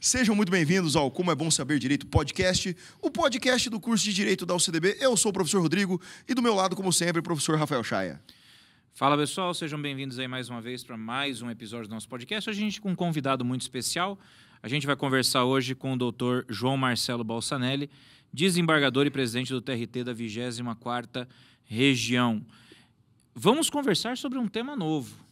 Sejam muito bem-vindos ao Como é Bom Saber Direito podcast, o podcast do curso de Direito da UCDB. Eu sou o professor Rodrigo e do meu lado, como sempre, o professor Rafael Chaia. Fala pessoal, sejam bem-vindos aí mais uma vez para mais um episódio do nosso podcast. Hoje a gente com um convidado muito especial. A gente vai conversar hoje com o doutor João Marcelo Balsanelli, desembargador e presidente do TRT da 24ª Região. Vamos conversar sobre um tema novo.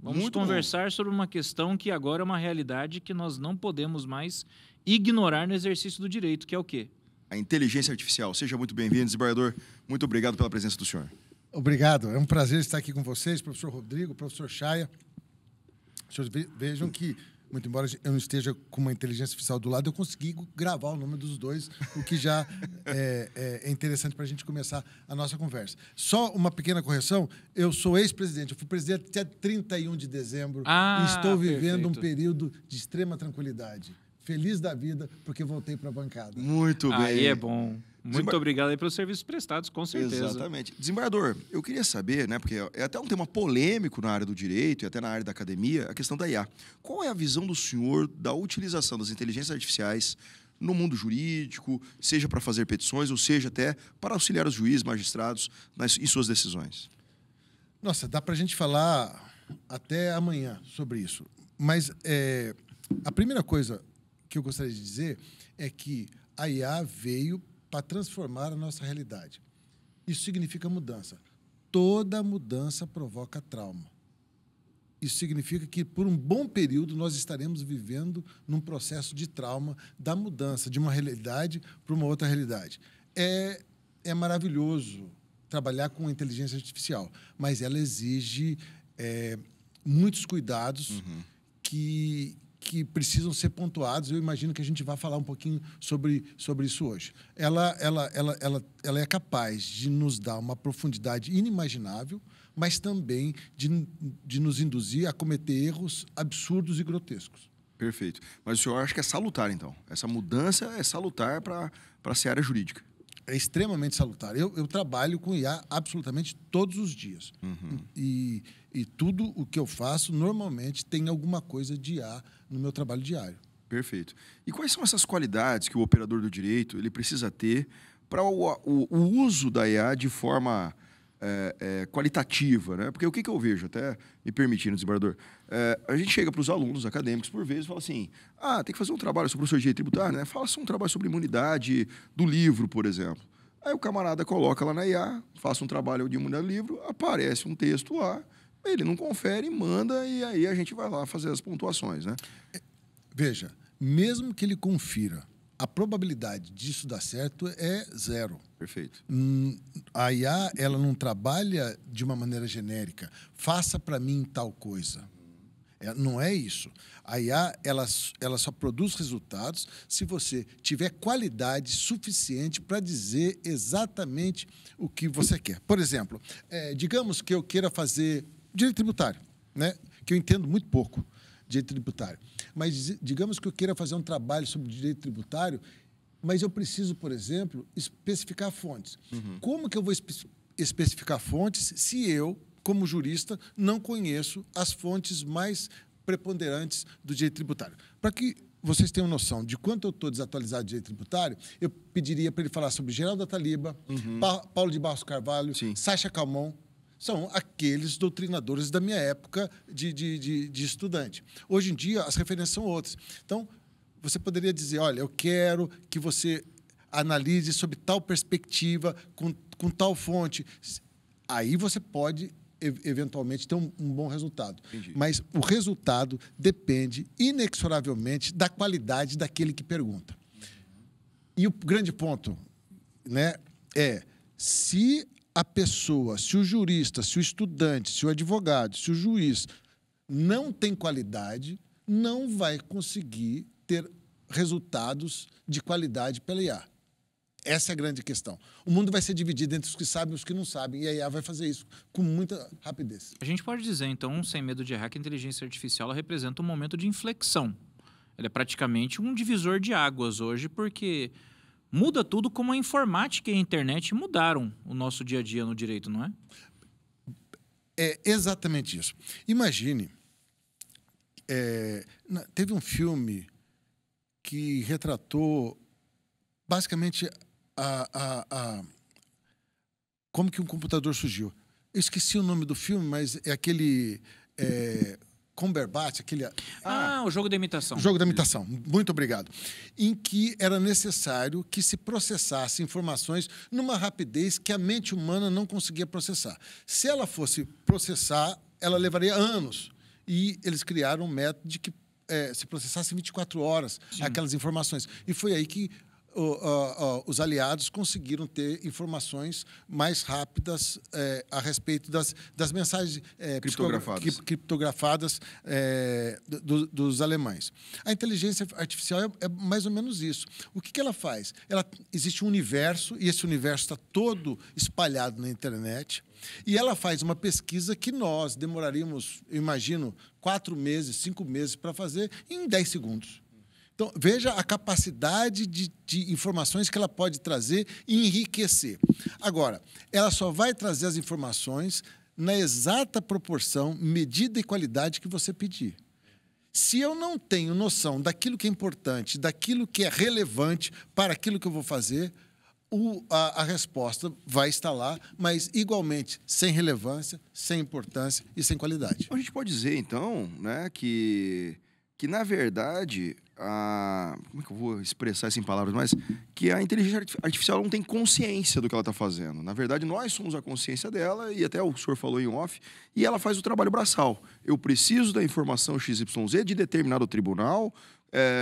Vamos conversar sobre uma questão que agora é uma realidade que nós não podemos mais ignorar no exercício do direito, que é o quê? A inteligência artificial. Seja muito bem-vindo, desembargador. Muito obrigado pela presença do senhor. Obrigado. É um prazer estar aqui com vocês, professor Rodrigo, professor Chaia. Vocês vejam que, muito embora eu não esteja com uma inteligência artificial do lado, eu consegui gravar o nome dos dois, o que já é interessante para a gente começar a nossa conversa. Só uma pequena correção, eu sou ex-presidente, eu fui presidente até 31 de dezembro e estou vivendo um período de extrema tranquilidade. Feliz da vida, porque voltei para a bancada. Muito bem. Aí é bom. Muito obrigado aí pelos serviços prestados, com certeza. Exatamente. Desembargador, eu queria saber, né, porque é até um tema polêmico na área do direito e até na área da academia, a questão da IA. Qual é a visão do senhor da utilização das inteligências artificiais no mundo jurídico, seja para fazer petições ou seja até para auxiliar os juízes, magistrados em suas decisões? Nossa, dá para a gente falar até amanhã sobre isso. Mas a primeira coisa que eu gostaria de dizer é que a IA veio para transformar a nossa realidade. Isso significa mudança. Toda mudança provoca trauma. Isso significa que, por um bom período, nós estaremos vivendo num processo de trauma da mudança de uma realidade para uma outra realidade. É maravilhoso trabalhar com inteligência artificial, mas ela exige muitos cuidados que precisam ser pontuados. Eu imagino que a gente vai falar um pouquinho sobre isso hoje. Ela é capaz de nos dar uma profundidade inimaginável, mas também de nos induzir a cometer erros absurdos e grotescos. Perfeito. Mas o senhor acha que é salutar, então? Essa mudança é salutar para a seara jurídica? É extremamente salutar. Eu trabalho com IA absolutamente todos os dias. E tudo o que eu faço, normalmente, tem alguma coisa de IA no meu trabalho diário. Perfeito. E quais são essas qualidades que o operador do direito ele precisa ter para o uso da IA de forma qualitativa, né? Porque o que eu vejo, até me permitindo, desembargador, a gente chega para os alunos acadêmicos, por vezes, e fala assim, tem que fazer um trabalho sobre o professor de direito tributário, né? Faça um trabalho sobre imunidade do livro, por exemplo. Aí o camarada coloca lá na IA, faça um trabalho de imunidade do livro, aparece um texto lá, ele não confere, manda, e aí a gente vai lá fazer as pontuações, né? Veja, mesmo que ele confira, a probabilidade disso dar certo é zero. Perfeito. A IA, ela não trabalha de uma maneira genérica. Faça para mim tal coisa. Não é isso. A IA, ela só produz resultados se você tiver qualidade suficiente para dizer exatamente o que você quer. Por exemplo, digamos que eu queira fazer direito tributário, né? Que eu entendo muito pouco direito tributário. Mas digamos que eu queira fazer um trabalho sobre direito tributário, mas eu preciso, por exemplo, especificar fontes. Como que eu vou especificar fontes se eu, como jurista, não conheço as fontes mais preponderantes do direito tributário? Para que vocês tenham noção de quanto eu estou desatualizado de direito tributário, eu pediria para ele falar sobre Geraldo Ataliba, Paulo de Barros Carvalho, Sacha Calmon. São aqueles doutrinadores da minha época de estudante. Hoje em dia, as referências são outras. Então, você poderia dizer, olha, eu quero que você analise sob tal perspectiva, com tal fonte. Aí você pode, eventualmente, ter um bom resultado. Entendi. Mas o resultado depende, inexoravelmente, da qualidade daquele que pergunta. E o grande ponto, né, se a pessoa, se o jurista, se o estudante, se o advogado, se o juiz não tem qualidade, não vai conseguir ter resultados de qualidade pela IA. Essa é a grande questão. O mundo vai ser dividido entre os que sabem e os que não sabem, e a IA vai fazer isso com muita rapidez. A gente pode dizer, então, sem medo de errar, que a inteligência artificial ela representa um momento de inflexão. Ela é praticamente um divisor de águas hoje, porque muda tudo como a informática e a internet mudaram o nosso dia a dia no direito, não é? É exatamente isso. Imagine teve um filme que retratou basicamente como que um computador surgiu. Eu esqueci o nome do filme, mas é aquele Cumberbatch, aquele... o jogo da imitação. Jogo da imitação, muito obrigado. Em que era necessário que se processasse informações numa rapidez que a mente humana não conseguia processar. Se ela fosse processar, ela levaria anos. E eles criaram um método de que se processasse em 24 horas aquelas informações. E foi aí que os aliados conseguiram ter informações mais rápidas a respeito das mensagens criptografadas dos alemães. A inteligência artificial é mais ou menos isso. O que ela faz? Existe um universo, e esse universo está todo espalhado na internet, e ela faz uma pesquisa que nós demoraríamos, eu imagino, 4 meses, 5 meses para fazer em 10 segundos. Então, veja a capacidade de informações que ela pode trazer e enriquecer. Agora, ela só vai trazer as informações na exata proporção, medida e qualidade que você pedir. Se eu não tenho noção daquilo que é importante, daquilo que é relevante para aquilo que eu vou fazer, a resposta vai estar lá, mas igualmente sem relevância, sem importância e sem qualidade. A gente pode dizer, então, né, que na verdade, como é que eu vou expressar isso em palavras, mas que a inteligência artificial não tem consciência do que ela está fazendo. Na verdade, nós somos a consciência dela, e até o senhor falou em off, e ela faz o trabalho braçal. Eu preciso da informação XYZ de determinado tribunal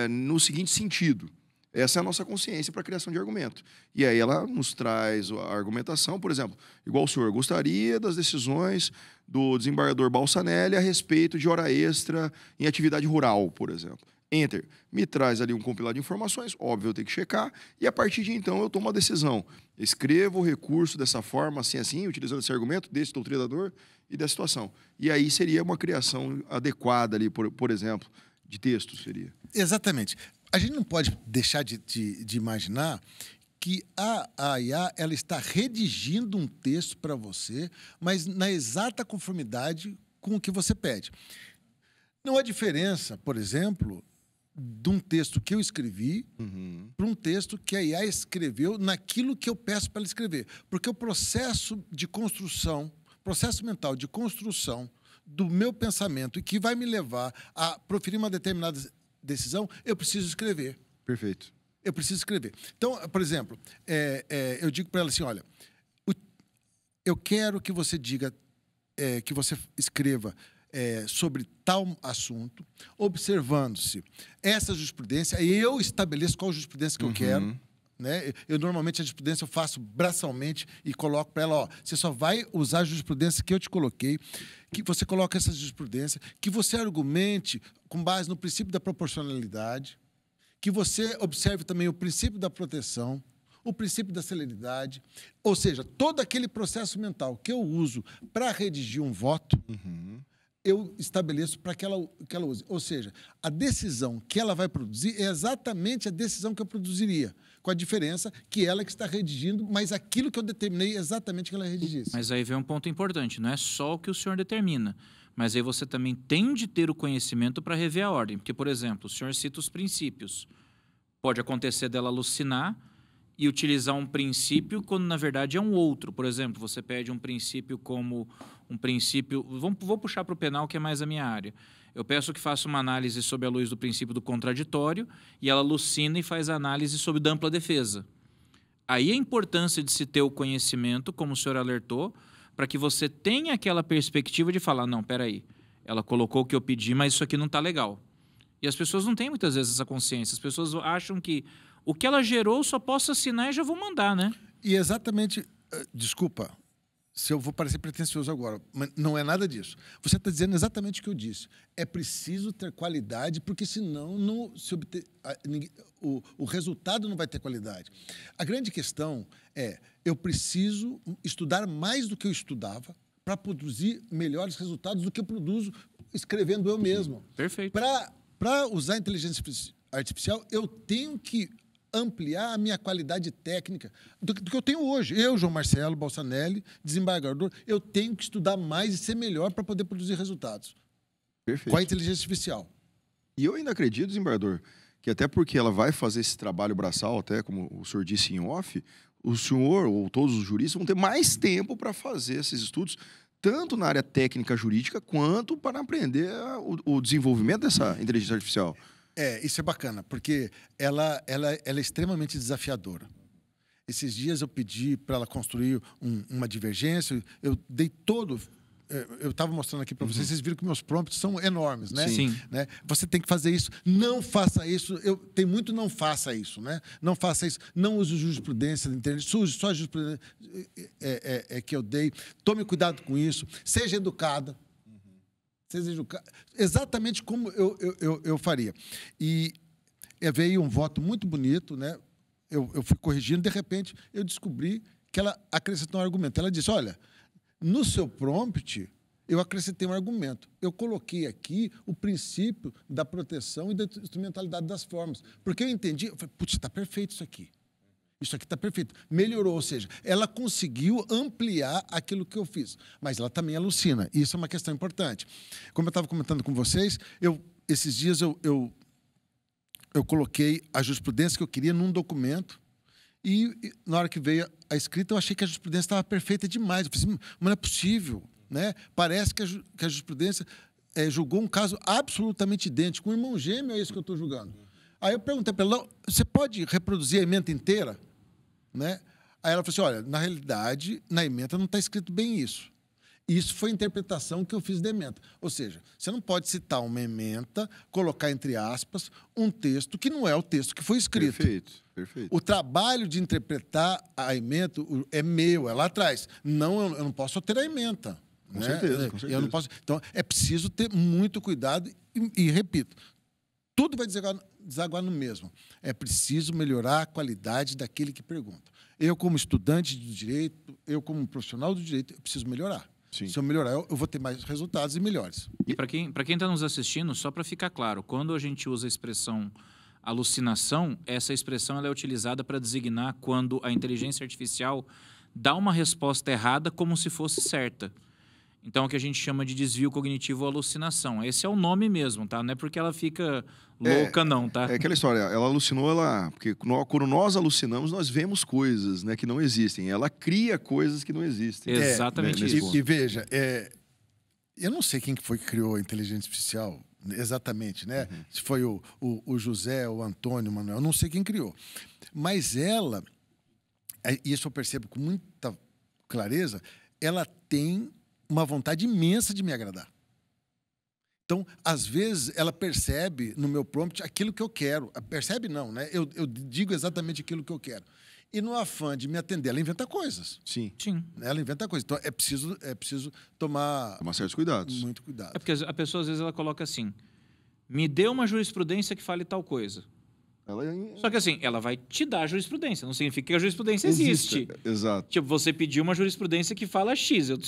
no seguinte sentido. Essa é a nossa consciência para a criação de argumento. E aí ela nos traz a argumentação, por exemplo, igual o senhor gostaria das decisões do desembargador Balsanelli a respeito de hora extra em atividade rural, por exemplo. Enter. Me traz ali um compilado de informações, óbvio, eu tenho que checar, e a partir de então eu tomo uma decisão. Escrevo o recurso dessa forma, assim, utilizando esse argumento desse doutrinador e dessa situação. E aí seria uma criação adequada ali, por exemplo, de texto, seria. Exatamente. A gente não pode deixar de imaginar que a IA ela está redigindo um texto para você, mas na exata conformidade com o que você pede. Não há diferença, por exemplo, de um texto que eu escrevi para um texto que a IA escreveu naquilo que eu peço para ela escrever. Porque o processo de construção, processo mental de construção do meu pensamento e que vai me levar a proferir uma determinada decisão, eu preciso escrever. Perfeito. Eu preciso escrever. Então, por exemplo, eu digo para ela assim, olha, eu quero que você diga, que você escreva sobre tal assunto, observando-se essa jurisprudência, e eu estabeleço qual jurisprudência que eu quero. Né? Eu normalmente a jurisprudência eu faço braçalmente e coloco para ela, ó, você só vai usar a jurisprudência que eu te coloquei, que você coloca essa jurisprudência, que você argumente com base no princípio da proporcionalidade, que você observe também o princípio da proteção, o princípio da celeridade, ou seja, todo aquele processo mental que eu uso para redigir um voto, eu estabeleço para que ela use. Ou seja, a decisão que ela vai produzir é exatamente a decisão que eu produziria, com a diferença que ela que está redigindo, mas aquilo que eu determinei é exatamente que ela redigisse. Mas aí vem um ponto importante, não é só o que o senhor determina, mas aí você também tem de ter o conhecimento para rever a ordem. Porque, por exemplo, o senhor cita os princípios. Pode acontecer dela alucinar e utilizar um princípio quando, na verdade, é um outro. Por exemplo, você pede um princípio como um princípio... Vou puxar para o penal, que é mais a minha área. Eu peço que faça uma análise sob a luz do princípio do contraditório e ela alucina e faz análise sob da ampla defesa. Aí a importância de se ter o conhecimento, como o senhor alertou, para que você tenha aquela perspectiva de falar, não, peraí, ela colocou o que eu pedi, mas isso aqui não está legal. E as pessoas não têm muitas vezes essa consciência. As pessoas acham que o que ela gerou só posso assinar e já vou mandar, né? E exatamente, desculpa, se eu vou parecer pretensioso agora, mas não é nada disso. Você está dizendo exatamente o que eu disse. É preciso ter qualidade, porque senão não se obter, o resultado não vai ter qualidade. A grande questão é, eu preciso estudar mais do que eu estudava para produzir melhores resultados do que eu produzo escrevendo eu mesmo. Perfeito. Para usar a inteligência artificial, eu tenho que ampliar a minha qualidade técnica do que eu tenho hoje. Eu, João Marcelo Balsanelli, desembargador, eu tenho que estudar mais e ser melhor para poder produzir resultados. Perfeito. Com a inteligência artificial. E eu ainda acredito, desembargador, que até porque ela vai fazer esse trabalho braçal, até como o senhor disse em off, o senhor ou todos os juristas vão ter mais tempo para fazer esses estudos, tanto na área técnica jurídica, quanto para aprender o desenvolvimento dessa inteligência artificial. Isso é bacana, porque ela é extremamente desafiadora. Esses dias eu pedi para ela construir uma divergência, eu dei todo... Eu estava mostrando aqui para vocês, vocês viram que meus prompts são enormes, né? Sim. Né? Você tem que fazer isso, não faça isso. Tem muito não faça isso, né? Não faça isso, não use jurisprudência da internet, use só a jurisprudência que eu dei. Tome cuidado com isso, seja educada. Seja educada. Exatamente como eu faria. E veio um voto muito bonito, né? Eu fui corrigindo, de repente, eu descobri que ela acrescentou um argumento. Ela disse, olha... No seu prompt, eu acrescentei um argumento. Eu coloquei aqui o princípio da proteção e da instrumentalidade das formas. Porque eu entendi, eu falei, putz, está perfeito isso aqui. Isso aqui está perfeito. Melhorou, ou seja, ela conseguiu ampliar aquilo que eu fiz. Mas ela também alucina. E isso é uma questão importante. Como eu estava comentando com vocês, esses dias eu coloquei a jurisprudência que eu queria num documento. E na hora que veio a escrita, eu achei que a jurisprudência estava perfeita demais. Eu falei assim, mas não é possível, né? Parece que a jurisprudência julgou um caso absolutamente idêntico. Um irmão gêmeo é isso que eu estou julgando. Aí eu perguntei para ela, você pode reproduzir a ementa inteira? Né? Aí ela falou assim, olha, na realidade, na ementa não está escrito bem isso. Isso foi a interpretação que eu fiz da ementa. Ou seja, você não pode citar uma ementa, colocar entre aspas um texto que não é o texto que foi escrito. Perfeito, perfeito. O trabalho de interpretar a ementa é meu, é lá atrás. Não, eu não posso alterar a ementa. Com certeza, com certeza. Eu não posso. Então, é preciso ter muito cuidado e repito, tudo vai desaguar no mesmo. É preciso melhorar a qualidade daquele que pergunta. Eu, como estudante de direito, eu, como profissional do direito, eu preciso melhorar. Sim. Se eu melhorar, eu vou ter mais resultados e melhores. E para quem está nos assistindo, só para ficar claro, quando a gente usa a expressão alucinação, essa expressão ela é utilizada para designar quando a inteligência artificial dá uma resposta errada como se fosse certa. Então, é o que a gente chama de desvio cognitivo ou alucinação. Esse é o nome mesmo, tá? Não é porque ela fica louca, não, tá? É aquela história, ela alucinou, porque quando nós alucinamos, nós vemos coisas, né, que não existem. Ela cria coisas que não existem. Exatamente isso. E veja, eu não sei quem foi que criou a inteligência artificial, exatamente, né? Se foi o José, o Antônio, o Manuel, eu não sei quem criou. Mas ela, isso eu percebo com muita clareza, ela tem uma vontade imensa de me agradar. Então, às vezes, ela percebe no meu prompt aquilo que eu quero. Percebe não, né? Eu digo exatamente aquilo que eu quero. E no afã de me atender, ela inventa coisas. Sim. Sim. Ela inventa coisas. Então, é preciso tomar certos cuidados. muito cuidado. É porque a pessoa, às vezes, ela coloca assim, me dê uma jurisprudência que fale tal coisa. Só que assim, ela vai te dar a jurisprudência, não significa que a jurisprudência existe. Exato. Tipo, você pediu uma jurisprudência que fala X, eu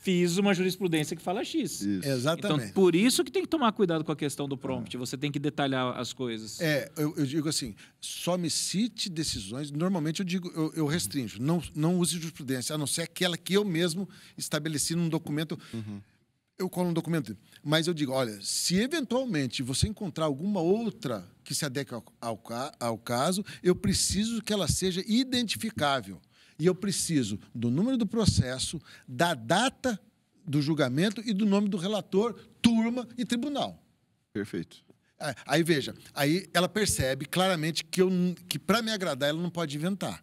fiz uma jurisprudência que fala X. Isso. Exatamente. Então, por isso que tem que tomar cuidado com a questão do prompt. Você tem que detalhar as coisas. Eu digo assim, só me cite decisões. Normalmente eu restringo. Não use jurisprudência, a não ser aquela que eu mesmo estabeleci num documento. Eu colo um documento. Mas eu digo, olha, se eventualmente você encontrar alguma outra que se adeque ao caso, eu preciso que ela seja identificável. E eu preciso do número do processo, da data do julgamento e do nome do relator, turma e tribunal. Perfeito. Aí, veja, aí ela percebe claramente que para me agradar, ela não pode inventar.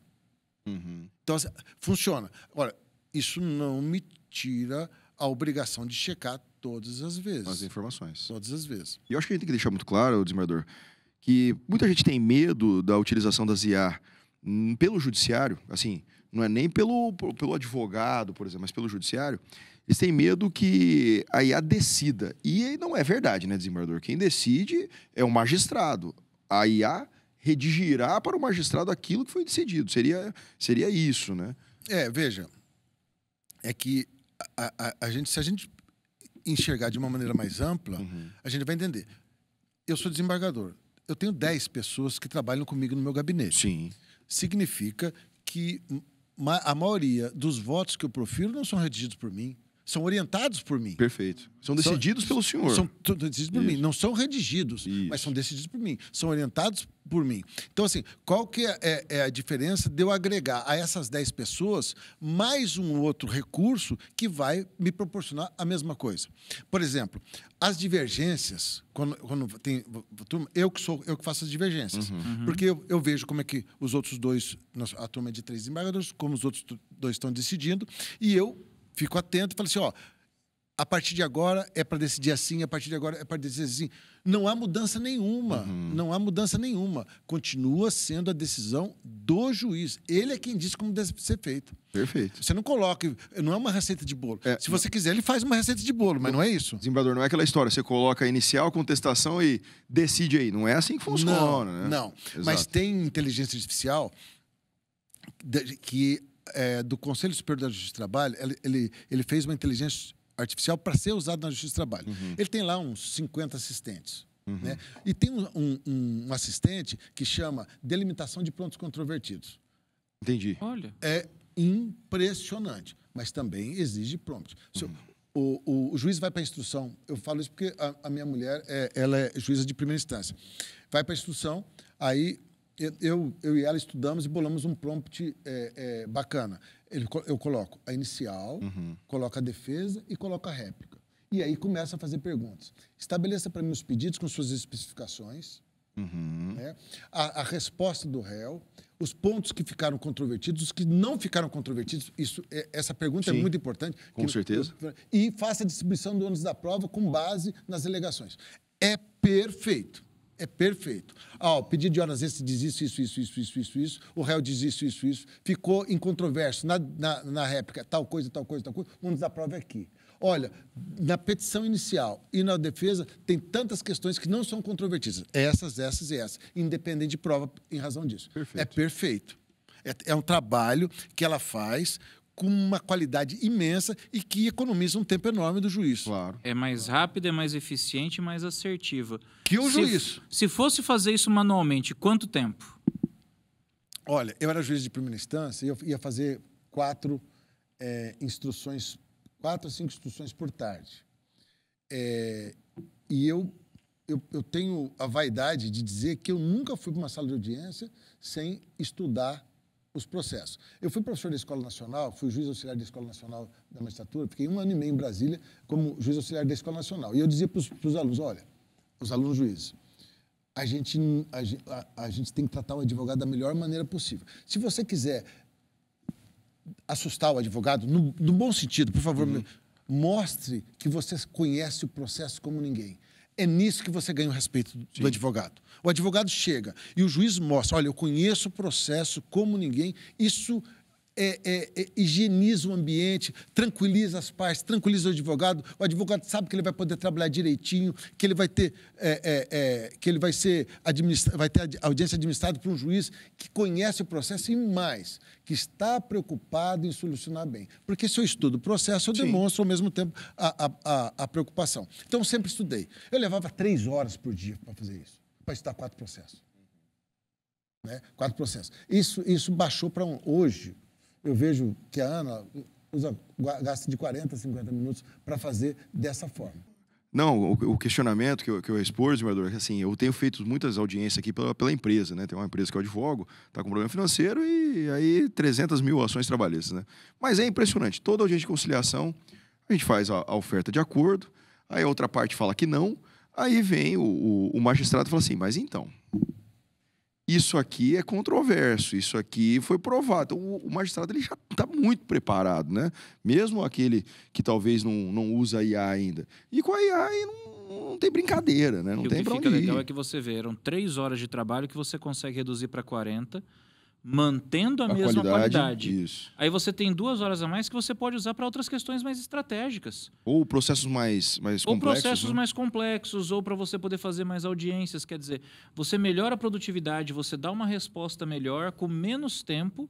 Então, assim, funciona. Agora, isso não me tira a obrigação de checar todas as vezes. As informações. Todas as vezes. E eu acho que a gente tem que deixar muito claro, desembargador, que muita gente tem medo da utilização das IA pelo judiciário, assim, não é nem pelo advogado, por exemplo, mas pelo judiciário. Eles têm medo que a IA decida. E não é verdade, né, desembargador? Quem decide é o magistrado. A IA redigirá para o magistrado aquilo que foi decidido. Seria isso, né? Veja, é que se a gente enxergar de uma maneira mais ampla, a gente vai entender. Eu sou desembargador. Eu tenho 10 pessoas que trabalham comigo no meu gabinete. Sim. Significa que a maioria dos votos que eu profiro não são redigidos por mim, São orientados por mim. Perfeito. São decididos pelo senhor. São decididos por mim. Não são redigidos, Isso. mas são decididos por mim. São orientados por mim. Então, assim, qual que é a diferença de eu agregar a essas 10 pessoas mais um outro recurso que vai me proporcionar a mesma coisa? Por exemplo, as divergências, quando tem... Eu que faço as divergências. Porque eu vejo como é que os outros dois, a turma é de 3 desembargadores, como os outros dois estão decidindo, e eu fico atento e falo assim, ó, a partir de agora é para decidir assim, a partir de agora é para decidir assim. Não há mudança nenhuma, não há mudança nenhuma. Continua sendo a decisão do juiz. Ele é quem diz como deve ser feito. Perfeito. Você não coloca, não é uma receita de bolo. Se você quiser, ele faz uma receita de bolo, mas não é isso. Desembargador, não é aquela história, você coloca a inicial, contestação e decide aí. Não é assim que funciona, né? Não, Exato. mas tem inteligência artificial que do Conselho Superior da Justiça do Trabalho, ele fez uma inteligência artificial para ser usado na Justiça do Trabalho. Ele tem lá uns 50 assistentes. Né? E tem um assistente que chama delimitação de pontos controvertidos. Entendi. Olha. É impressionante, mas também exige prompt. O juiz vai para a instrução. Eu falo isso porque a minha mulher ela é juíza de primeira instância. Vai para a instrução, aí eu e ela estudamos e bolamos um prompt bacana. Eu coloco a inicial, coloco a defesa e coloco a réplica. E aí começa a fazer perguntas. Estabeleça para mim os pedidos com suas especificações, né? A resposta do réu, os pontos que ficaram controvertidos, os que não ficaram controvertidos. Essa pergunta Sim, é muito importante. Com certeza. E faça a distribuição do ônus da prova com base nas alegações. É perfeito. É perfeito. O pedido de horas extras diz isso. O réu diz isso. Ficou incontroverso. Na réplica, tal coisa. O ônus da prova é aqui. Olha, na petição inicial e na defesa, tem tantas questões que não são controvertidas. Essas e essas. Independente de prova em razão disso. Perfeito. É perfeito. É um trabalho que ela faz com uma qualidade imensa e que economiza um tempo enorme do juiz. Claro. É mais rápida, é mais eficiente e mais assertiva. Que o juiz. Se fosse fazer isso manualmente, quanto tempo? Olha, eu era juiz de primeira instância e eu ia fazer 4 a 5 instruções por tarde. E eu tenho a vaidade de dizer que eu nunca fui para uma sala de audiência sem estudar os processos. Eu fui professor da Escola Nacional, fui juiz auxiliar da Escola Nacional da Magistratura, fiquei 1 ano e meio em Brasília como juiz auxiliar da Escola Nacional. E eu dizia para os alunos, olha, os alunos juízes, a gente tem que tratar o advogado da melhor maneira possível. Se você quiser assustar o advogado, no bom sentido, por favor, mostre que você conhece o processo como ninguém. É nisso que você ganha o respeito do advogado. O advogado chega e o juiz mostra, olha, eu conheço o processo como ninguém, isso higieniza o ambiente, tranquiliza as partes, tranquiliza o advogado sabe que ele vai poder trabalhar direitinho, que ele vai ter, que ele vai ter audiência administrada por um juiz que conhece o processo e mais, que está preocupado em solucionar bem. Porque se eu estudo o processo, eu demonstro ao mesmo tempo a preocupação. Então, eu sempre estudei. Eu levava 3 horas por dia para fazer isso, para estudar 4 processos. Né? 4 processos. Isso baixou para hoje. Eu vejo que a Ana gasta de 40 a 50 minutos para fazer dessa forma. Não, o questionamento que eu expus, desembargador, é que assim, eu tenho feito muitas audiências aqui pela empresa, né? Tem uma empresa que eu advogo, está com problema financeiro e aí 300 mil ações trabalhistas, né? Mas é impressionante, toda audiência de conciliação, a gente faz a oferta de acordo, aí a outra parte fala que não, aí vem o magistrado e fala assim, mas então... Isso aqui é controverso, isso aqui foi provado. Então, o magistrado ele já está muito preparado, né? Mesmo aquele que talvez não usa IA ainda. E com a IA aí não tem brincadeira, né? Não tem para onde ir. O que fica legal é que você vê, eram 3 horas de trabalho que você consegue reduzir para 40, mantendo a mesma qualidade. Isso. Aí você tem 2 horas a mais que você pode usar para outras questões mais estratégicas. Ou processos mais complexos. Ou processos né? mais complexos, ou para você poder fazer mais audiências. Quer dizer, você melhora a produtividade, você dá uma resposta melhor, com menos tempo,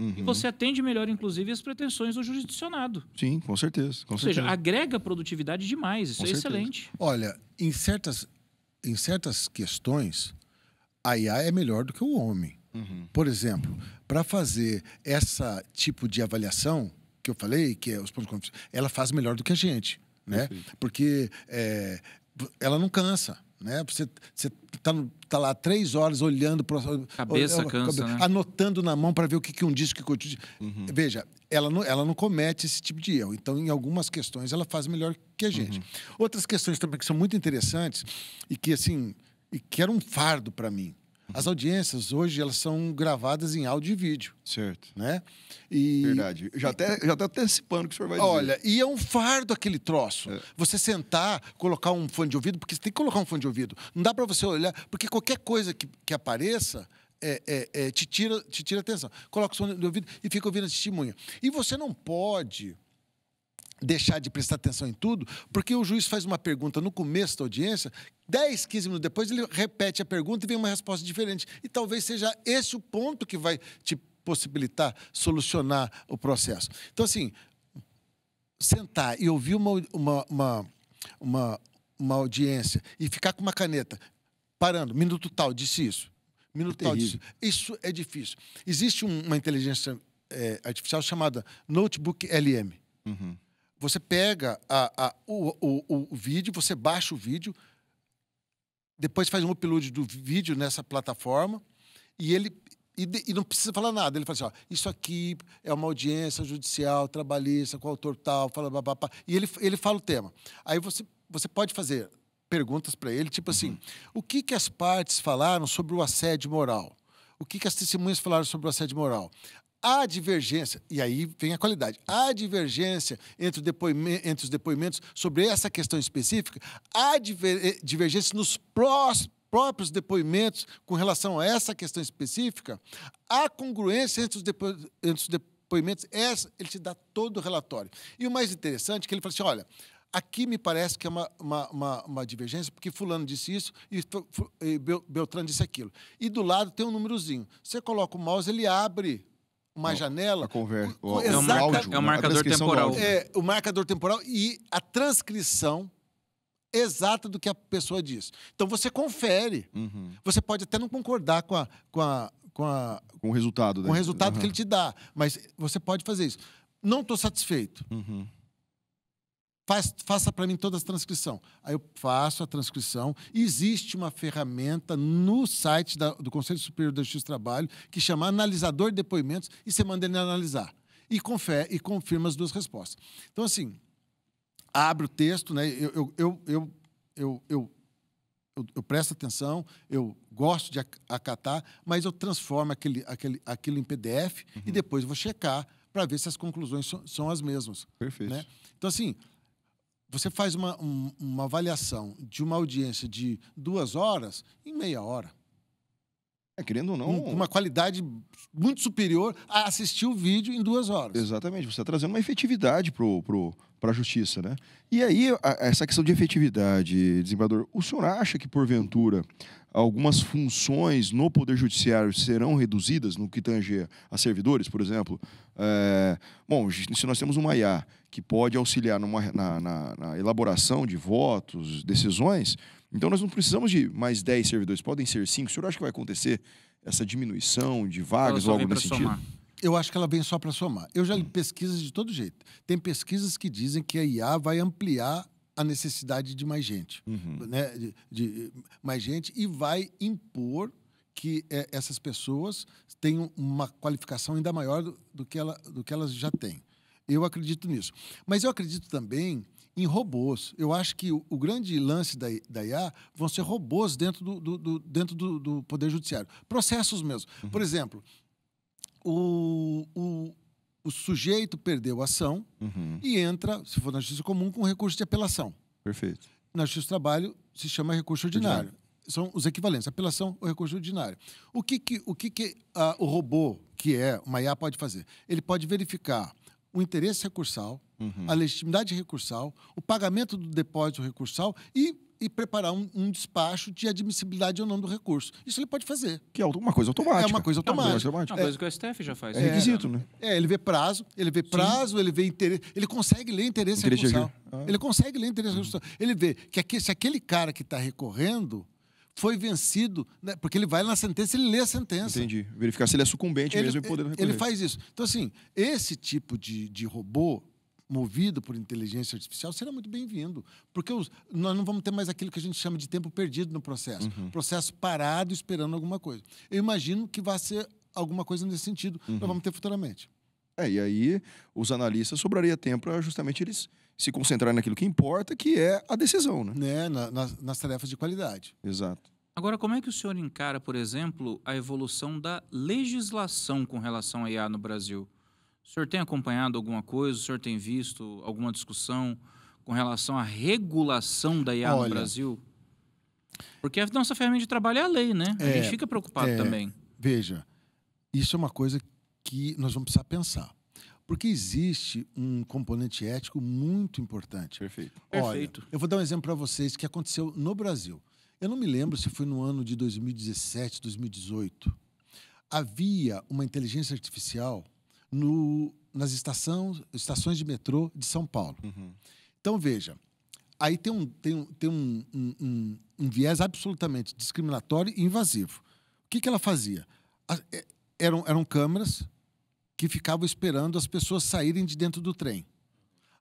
e você atende melhor, inclusive, as pretensões do jurisdicionado. Sim, com certeza. Ou seja, agrega produtividade demais. Isso é excelente. Olha, em certas questões, a IA é melhor do que o homem. Por exemplo, para fazer esse tipo de avaliação, que eu falei, que é os pontos de conflito, ela faz melhor do que a gente, né? Porque ela não cansa, né? Você tá lá 3 horas olhando para cabeça cansa, né? Anotando na mão para ver o que um disse, o que outro disse. Veja, ela não comete esse tipo de erro. Então, em algumas questões, ela faz melhor que a gente. Outras questões também que são muito interessantes e que, assim, que era um fardo para mim. As audiências, hoje, elas são gravadas em áudio e vídeo. Certo. Né? Verdade. Já tá antecipando o que o senhor vai dizer. Olha, e é um fardo aquele troço. Você sentar, colocar um fone de ouvido, porque você tem que colocar um fone de ouvido. Não dá para você olhar, porque qualquer coisa que apareça te tira atenção. Coloca o fone de ouvido e fica ouvindo a testemunha. E você não pode deixar de prestar atenção em tudo, porque o juiz faz uma pergunta no começo da audiência, 10, 15 minutos depois ele repete a pergunta e vem uma resposta diferente. E talvez seja esse o ponto que vai te possibilitar solucionar o processo. Então, assim, sentar e ouvir uma audiência e ficar com uma caneta, parando, minuto tal, disse isso, minuto tal, disse isso é difícil. Existe uma inteligência artificial chamada Notebook LM. Você pega o vídeo, você baixa o vídeo, depois faz um upload do vídeo nessa plataforma e não precisa falar nada. Ele fala assim, ó, isso aqui é uma audiência judicial, trabalhista, com o autor tal, fala babá, e ele fala o tema. Aí você pode fazer perguntas para ele, tipo assim, o que as partes falaram sobre o assédio moral? O que as testemunhas falaram sobre o assédio moral? Há divergência, e aí vem a qualidade, há divergência entre os depoimentos sobre essa questão específica, há divergência nos próprios depoimentos com relação a essa questão específica, há congruência entre os depoimentos, ele te dá todo o relatório. E o mais interessante é que ele fala assim, olha, aqui me parece que é uma divergência, porque fulano disse isso e Beltrano disse aquilo. E do lado tem um númerozinho. Você coloca o mouse, ele abre uma janela. É o marcador temporal. O marcador temporal e a transcrição exata do que a pessoa diz. Então você confere. Você pode até não concordar com o resultado, né? Com o resultado que ele te dá, mas você pode fazer isso. Não estou satisfeito. Faça para mim toda a transcrição. Aí eu faço a transcrição. Existe uma ferramenta no site do Conselho Superior da Justiça do Trabalho que chama Analisador de Depoimentos e você manda ele analisar. E confirma as 2 respostas. Então, assim, abre o texto, né? Eu presto atenção, eu gosto de acatar, mas eu transformo aquilo em PDF e depois vou checar para ver se as conclusões são as mesmas. Perfeito. Né? Então, assim, você faz uma avaliação de uma audiência de 2 horas em meia hora. Querendo ou não... Com uma qualidade muito superior a assistir o vídeo em 2 horas. Exatamente. Você está trazendo uma efetividade para a justiça, né? E aí, essa questão de efetividade, desembargador, o senhor acha que, porventura, algumas funções no Poder Judiciário serão reduzidas no que tange a servidores, por exemplo? Bom, se nós temos uma IA que pode auxiliar na elaboração de votos, decisões, então nós não precisamos de mais 10 servidores, podem ser 5. O senhor acha que vai acontecer essa diminuição de vagas ou algo nesse sentido? Eu acho que ela vem só para somar. Eu já li pesquisas de todo jeito. Tem pesquisas que dizem que a IA vai ampliar a necessidade de mais gente, né? de mais gente, e vai impor que essas pessoas tenham uma qualificação ainda maior do que elas já têm. Eu acredito nisso. Mas eu acredito também em robôs. Eu acho que o grande lance da IA vão ser robôs dentro do Poder Judiciário. Processos mesmo. Por exemplo, o sujeito perdeu a ação e entra, se for na Justiça Comum, com recurso de apelação. Perfeito. Na Justiça do Trabalho se chama recurso ordinário. São os equivalentes, apelação ou recurso ordinário. O que o robô, que é uma IA, pode fazer? Ele pode verificar o interesse recursal, a legitimidade recursal, o pagamento do depósito recursal e preparar um despacho de admissibilidade ou não do recurso. Isso ele pode fazer. Que é uma coisa automática. É uma coisa automática. É uma coisa que o STF já faz. É requisito, né? Ele vê prazo, ele vê interesse. Ele consegue ler interesse recursal. Ele consegue ler interesse recursal. Ele vê que se aquele cara que está recorrendo foi vencido, né? Porque ele vai na sentença e ele lê a sentença. Entendi. Verificar se ele é sucumbente mesmo e poder recorrer. Ele faz isso. Então, assim, esse tipo de robô movido por inteligência artificial será muito bem-vindo. Porque nós não vamos ter mais aquilo que a gente chama de tempo perdido no processo. Processo parado esperando alguma coisa. Eu imagino que vai ser alguma coisa nesse sentido. Nós vamos ter futuramente. E aí os analistas sobraria tempo para justamente eles se concentrarem naquilo que importa, que é a decisão, né? Nas tarefas de qualidade. Exato. Agora, como é que o senhor encara, por exemplo, a evolução da legislação com relação à IA no Brasil? O senhor tem acompanhado alguma coisa? O senhor tem visto alguma discussão com relação à regulação da IA no Brasil? Porque a nossa ferramenta de trabalho é a lei, né? A gente fica preocupado também. Veja, isso é uma coisa que nós vamos precisar pensar. Porque existe um componente ético muito importante. Perfeito. Olha, eu vou dar um exemplo para vocês que aconteceu no Brasil. Eu não me lembro se foi no ano de 2017, 2018. Havia uma inteligência artificial nas estações de metrô de São Paulo. Então, veja, aí tem um viés absolutamente discriminatório e invasivo. O que ela fazia? Eram câmeras que ficavam esperando as pessoas saírem de dentro do trem.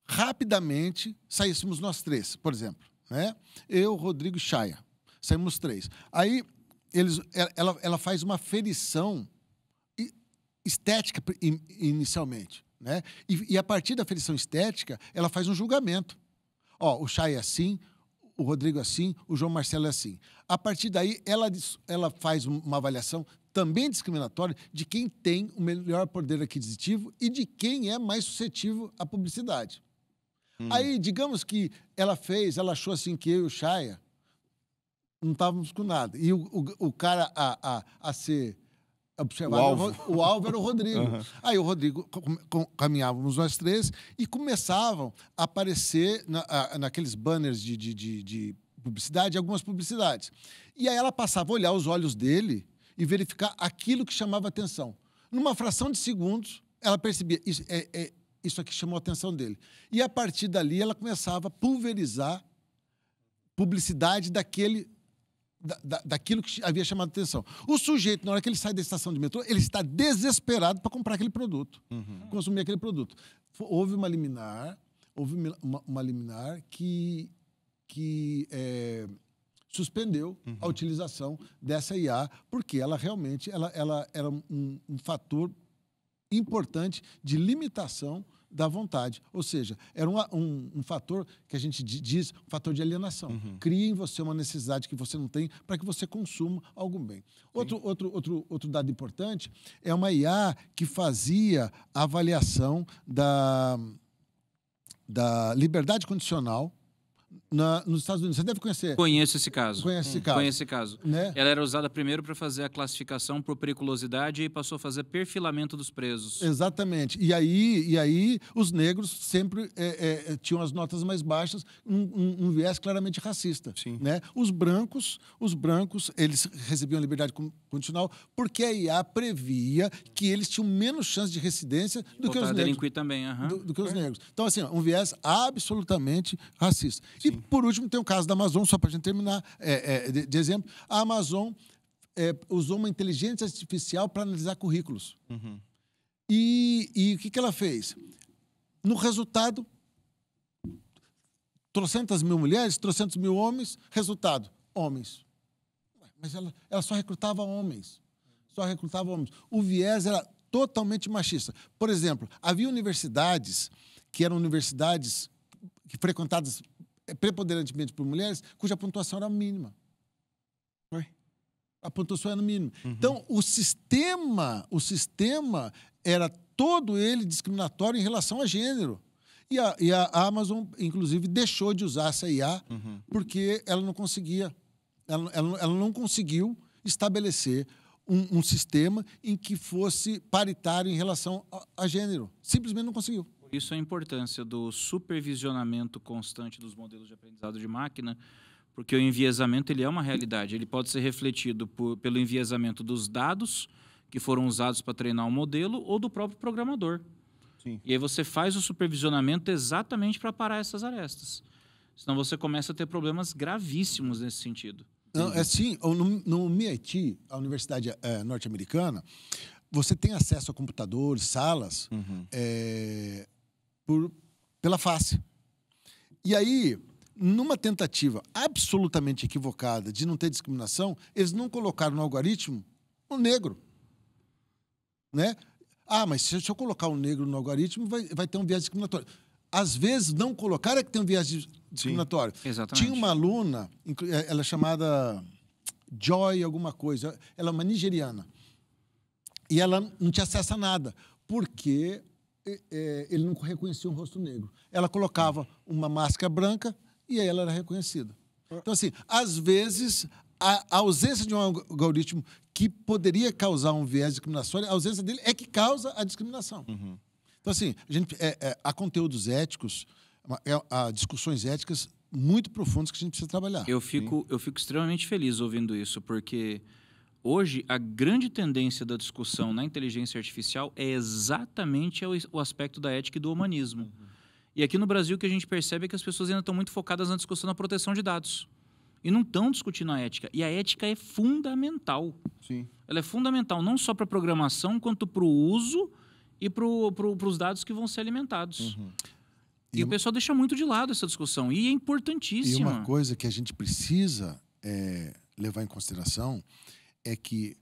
Rapidamente, saíssemos nós três, por exemplo. Né? Eu, Rodrigo e Chaya. Saímos três. Aí, ela faz uma ferição estética inicialmente. Né? E a partir da ferição estética, ela faz um julgamento. O Chaya é assim, o Rodrigo é assim, o João Marcelo é assim. A partir daí, ela faz uma avaliação também discriminatória de quem tem o melhor poder aquisitivo e de quem é mais suscetível à publicidade. Aí, digamos que ela achou assim que eu e o Chaya não estávamos com nada. E o cara a ser observado, o alvo era o Rodrigo. Aí o Rodrigo, caminhávamos nós três e começavam a aparecer naqueles banners de publicidade, algumas publicidades. E aí ela passava a olhar os olhos dele e verificar aquilo que chamava atenção. Numa fração de segundos, ela percebia, isso aqui chamou a atenção dele. E, a partir dali, ela começava a pulverizar publicidade daquilo que havia chamado a atenção. O sujeito, na hora que ele sai da estação de metrô, ele está desesperado para comprar aquele produto, consumir aquele produto. Houve uma liminar que suspendeu a utilização dessa IA, porque ela realmente ela era um fator importante de limitação da vontade. Ou seja, era um fator que a gente diz, um fator de alienação. Cria em você uma necessidade que você não tem para que você consuma algum bem. Outro dado importante é uma IA que fazia a avaliação da liberdade condicional nos Estados Unidos. Você deve conhecer. Conheço esse caso. Conhece esse caso. Né? Ela era usada primeiro para fazer a classificação por periculosidade e passou a fazer perfilamento dos presos. Exatamente. E aí os negros sempre tinham as notas mais baixas, um viés claramente racista. Sim. Né? Os brancos, eles recebiam liberdade condicional porque a IA previa que eles tinham menos chance de residência do que os negros. Delinquir também, do que os negros. Então, assim, um viés absolutamente racista. E, por último, tem o caso da Amazon, só para a gente terminar de exemplo. A Amazon usou uma inteligência artificial para analisar currículos. E o que ela fez? No resultado, 300.000 mulheres, 300.000 homens, resultado, homens. Mas ela só recrutava homens. O viés era totalmente machista. Por exemplo, havia universidades que eram universidades frequentadas preponderantemente por mulheres, cuja pontuação era mínima. A pontuação era mínima. Então, o sistema era todo ele discriminatório em relação a gênero. E a Amazon, inclusive, deixou de usar essa IA porque ela não conseguia, ela não conseguiu estabelecer um sistema em que fosse paritário em relação a gênero. Simplesmente não conseguiu. Isso é a importância do supervisionamento constante dos modelos de aprendizado de máquina, porque o enviesamento ele é uma realidade. Ele pode ser refletido pelo enviesamento dos dados que foram usados para treinar um modelo ou do próprio programador. Sim. E aí você faz o supervisionamento exatamente para parar essas arestas. Senão você começa a ter problemas gravíssimos nesse sentido. Não, é assim, no MIT, a Universidade norte-americana, você tem acesso a computadores, salas, pela face. E aí, numa tentativa absolutamente equivocada de não ter discriminação, eles não colocaram no algoritmo o negro. Né? Ah, mas se eu colocar o negro no algoritmo, vai ter um viés discriminatório. Às vezes, não colocar é que tem um viés discriminatório. Sim, exatamente. Tinha uma aluna, ela é chamada Joy alguma coisa, ela é uma nigeriana. E ela não tinha acesso a nada, porque ele não reconhecia um rosto negro. Ela colocava uma máscara branca e aí ela era reconhecida. Então, assim, às vezes, a ausência de um algoritmo que poderia causar um viés discriminatório, a ausência dele é que causa a discriminação. Então, assim, há conteúdos éticos, há discussões éticas muito profundas que a gente precisa trabalhar. Eu fico extremamente feliz ouvindo isso, porque hoje a grande tendência da discussão na inteligência artificial é exatamente o aspecto da ética e do humanismo. E aqui no Brasil o que a gente percebe é que as pessoas ainda estão muito focadas na discussão da proteção de dados. E não estão discutindo a ética. E a ética é fundamental. Sim. Ela é fundamental não só para a programação, quanto para o uso e para os dados que vão ser alimentados. E o pessoal deixa muito de lado essa discussão. E é importantíssima. E uma coisa que a gente precisa levar em consideração é que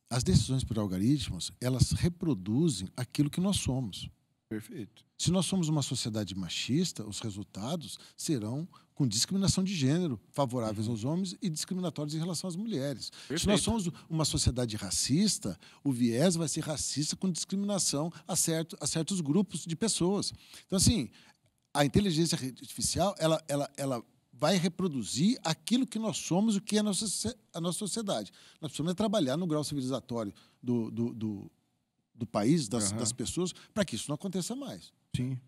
as decisões por algoritmos, elas reproduzem aquilo que nós somos. Perfeito. Se nós somos uma sociedade machista, os resultados serão com discriminação de gênero, favoráveis aos homens e discriminatórios em relação às mulheres. Perfeito. Se nós somos uma sociedade racista, o viés vai ser racista com discriminação a certos grupos de pessoas. Então, assim, a inteligência artificial, ela vai reproduzir aquilo que nós somos, o que é a nossa sociedade. Nós precisamos trabalhar no grau civilizatório do país, das pessoas, para que isso não aconteça mais. Sim.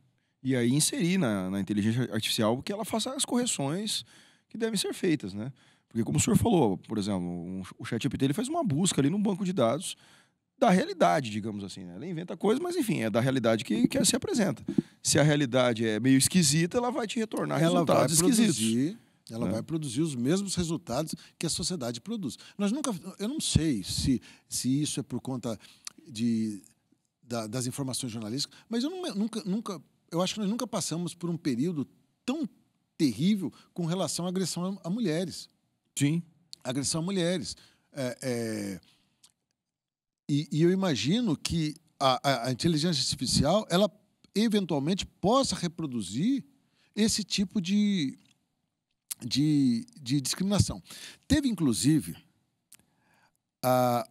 E aí inserir na inteligência artificial que ela faça as correções que devem ser feitas, né? Porque como o senhor falou, por exemplo, o ChatGPT ele faz uma busca ali num banco de dados da realidade, digamos assim, né? Ela inventa coisas, mas enfim, é da realidade que se apresenta. Se a realidade é meio esquisita, ela vai te retornar resultados esquisitos. Ela vai produzir os mesmos resultados que a sociedade produz. Eu não sei se isso é por conta das informações jornalísticas, mas eu acho que nós nunca passamos por um período tão terrível com relação à agressão a mulheres. Sim. Agressão a mulheres. E eu imagino que a inteligência artificial, ela eventualmente possa reproduzir esse tipo de discriminação. Teve, inclusive,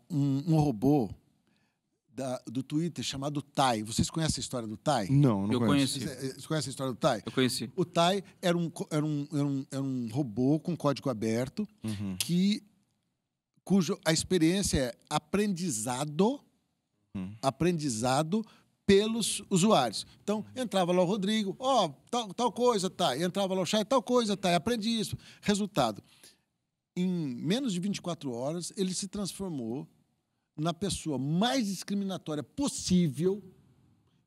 um robô do Twitter chamado Tai. Vocês conhecem a história do Tai? Não Eu conheço. conheci. Vocês conhecem a história do Tai? Eu conheci. O Tai era um robô com código aberto cuja a experiência é aprendizado pelos usuários. Então, entrava lá o Rodrigo, tal coisa, Tai. Entrava lá o Chay, tal coisa, Tai. Aprendi isso. Resultado, em menos de 24 horas, ele se transformou na pessoa mais discriminatória possível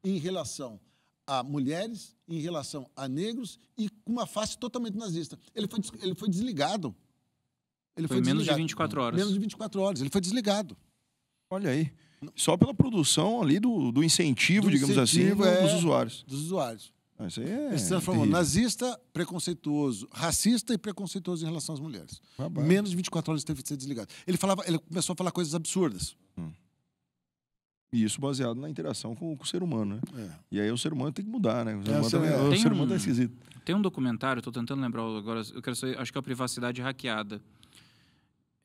em relação a mulheres, em relação a negros e com uma face totalmente nazista. Ele foi desligado. Foi menos de 24 horas. Menos de 24 horas. Ele foi desligado. Olha aí. Só pela produção ali do incentivo, digamos assim, dos usuários. Dos usuários. Isso aí Ele se transformou nazista, preconceituoso, racista e preconceituoso em relação às mulheres. Menos de 24 horas ele teve que ser desligado. Ele começou a falar coisas absurdas. E isso baseado na interação com o ser humano, né? E aí o ser humano tem que mudar, né? O ser humano tá esquisito. Tem um documentário, estou tentando lembrar agora, eu quero saber, acho que é a Privacidade Hackeada.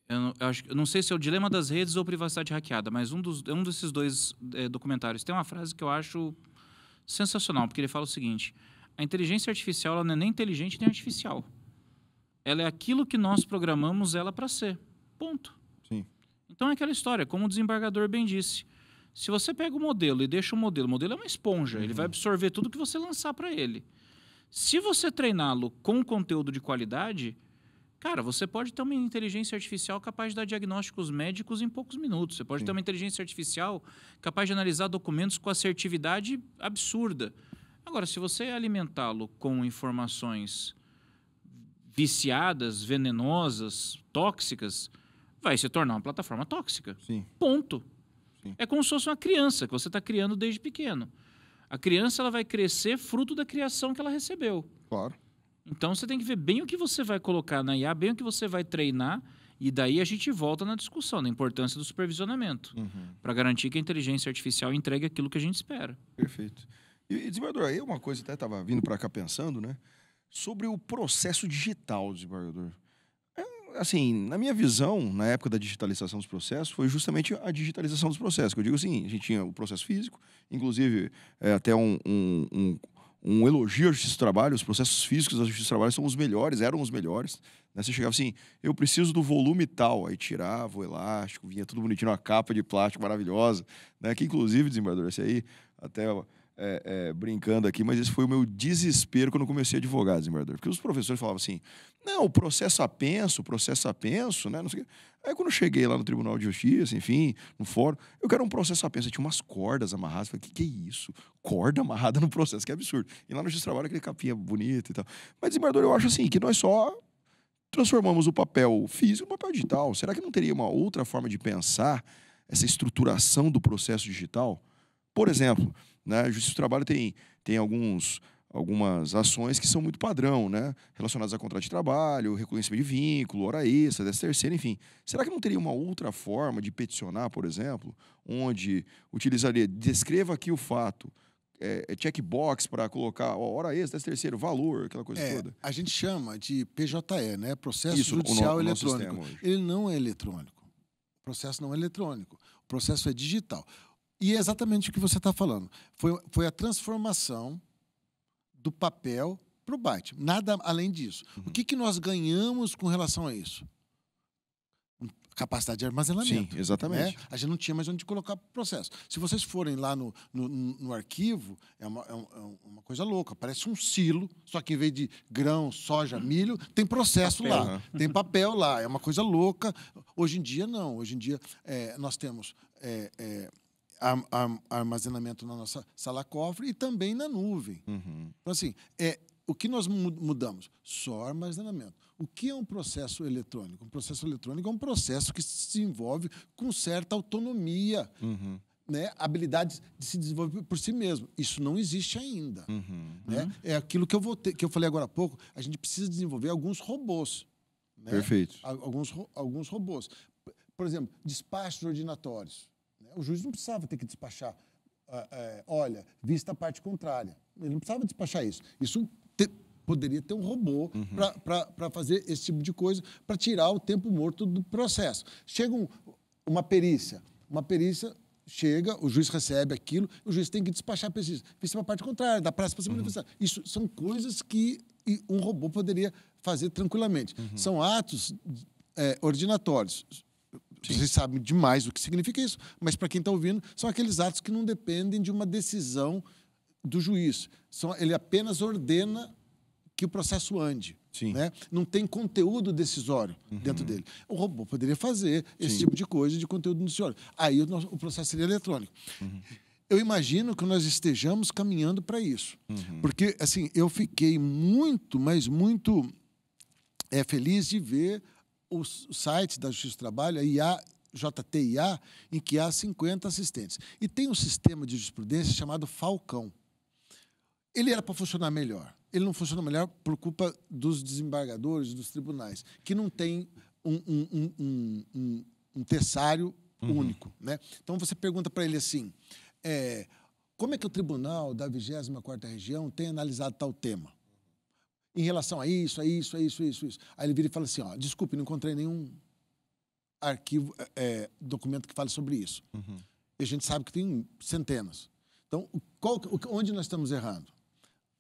Eu não sei se é o Dilema das Redes ou Privacidade Hackeada, mas um desses dois documentários tem uma frase que eu acho sensacional, porque ele fala o seguinte: a inteligência artificial ela não é nem inteligente nem artificial. Ela é aquilo que nós programamos ela para ser. Ponto. Sim. Então é aquela história, como o desembargador bem disse. Se você pega o modelo e deixa o modelo é uma esponja, ele vai absorver tudo que você lançar para ele. Se você treiná-lo com conteúdo de qualidade, cara, você pode ter uma inteligência artificial capaz de dar diagnósticos médicos em poucos minutos. Você pode ter uma inteligência artificial capaz de analisar documentos com assertividade absurda. Agora, se você alimentá-lo com informações viciadas, venenosas, tóxicas, vai se tornar uma plataforma tóxica. Sim. Ponto. Sim. É como se fosse uma criança que você está criando desde pequeno. A criança ela vai crescer fruto da criação que ela recebeu. Claro. Então você tem que ver bem o que você vai colocar na IA, bem o que você vai treinar, e daí a gente volta na discussão da importância do supervisionamento, para garantir que a inteligência artificial entregue aquilo que a gente espera. Perfeito. E desembargador, aí uma coisa até estava vindo para cá pensando, né? Sobre o processo digital, desembargador. Assim, na minha visão, na época da digitalização dos processos, foi justamente a digitalização dos processos. Que eu digo assim, a gente tinha o processo físico, inclusive até um elogio à Justiça do Trabalho, os processos físicos da Justiça do Trabalho são os melhores, eram os melhores. Né? Você chegava assim, eu preciso do volume tal, aí tirava o elástico, vinha tudo bonitinho, uma capa de plástico maravilhosa, né? Que inclusive, desembargador, esse aí, até brincando aqui, mas esse foi o meu desespero quando eu comecei a advogar, desembargador. Porque os professores falavam assim, não, o processo apenso, né? Não sei o quê. Aí quando eu cheguei lá no Tribunal de Justiça, enfim, no fórum, eu quero um processo apenso. Tinha umas cordas amarradas. Eu falei, que é isso? Corda amarrada no processo, que absurdo. E lá no Justiça do Trabalho, aquele capinha bonito e tal. Mas, desembargador, eu acho assim, que nós só transformamos o papel físico no papel digital. Será que não teria uma outra forma de pensar essa estruturação do processo digital? Por exemplo, né, a Justiça do Trabalho tem algumas ações que são muito padrão, né, relacionadas a contrato de trabalho, reconhecimento de vínculo, hora extra, 13ª, enfim. Será que não teria uma outra forma de peticionar, por exemplo, onde utilizaria, descreva aqui o fato, checkbox para colocar hora extra, 13º, valor, aquela coisa toda? A gente chama de PJE, né, Processo Isso, Judicial o Eletrônico. nosso sistema hoje. Ele não é eletrônico. O processo não é eletrônico. O processo é digital. E é exatamente o que você está falando. Foi a transformação do papel para o byte. Nada além disso. O que nós ganhamos com relação a isso? Capacidade de armazenamento. Sim, exatamente. Né? A gente não tinha mais onde colocar o processo. Se vocês forem lá no arquivo, é uma coisa louca. Parece um silo, só que em vez de grão, soja, milho, tem processo papel, lá. Tem papel lá. É uma coisa louca. Hoje em dia, não. Hoje em dia, nós temos armazenamento na nossa sala-cofre e também na nuvem. Então, assim, o que nós mudamos? Só armazenamento. O que é um processo eletrônico? Um processo eletrônico é um processo que se envolve com certa autonomia, né? Habilidade de se desenvolver por si mesmo. Isso não existe ainda. Né? É aquilo que eu falei agora há pouco. A gente precisa desenvolver alguns robôs. Né? Perfeito. Alguns robôs. Por exemplo, despachos ordinatórios. O juiz não precisava ter que despachar, olha, vista a parte contrária. Ele não precisava despachar isso. Isso poderia ter um robô para fazer esse tipo de coisa, para tirar o tempo morto do processo. Chega uma perícia chega, o juiz recebe aquilo, o juiz tem que despachar a perícia. Vista para a parte contrária, da praça para cima da vista. Isso são coisas que um robô poderia fazer tranquilamente. São atos ordinatórios. Vocês sabem demais o que significa isso, mas para quem está ouvindo, são aqueles atos que não dependem de uma decisão do juiz. Ele apenas ordena que o processo ande. Né? Não tem conteúdo decisório dentro dele. O robô poderia fazer esse tipo de coisa de conteúdo decisório. Aí o processo seria eletrônico. Eu imagino que nós estejamos caminhando para isso. Porque, assim, eu fiquei muito, mas muito feliz de ver o site da Justiça do Trabalho, a JTIA, em que há 50 assistentes. E tem um sistema de jurisprudência chamado Falcão. Ele era para funcionar melhor. Ele não funciona melhor por culpa dos desembargadores, dos tribunais, que não tem um terçário único. Né? Então, você pergunta para ele assim, como é que o tribunal da 24ª Região tem analisado tal tema? Em relação a isso. Aí ele vira e fala assim, desculpe, não encontrei nenhum arquivo, documento que fale sobre isso. E a gente sabe que tem centenas. Então, onde nós estamos errando?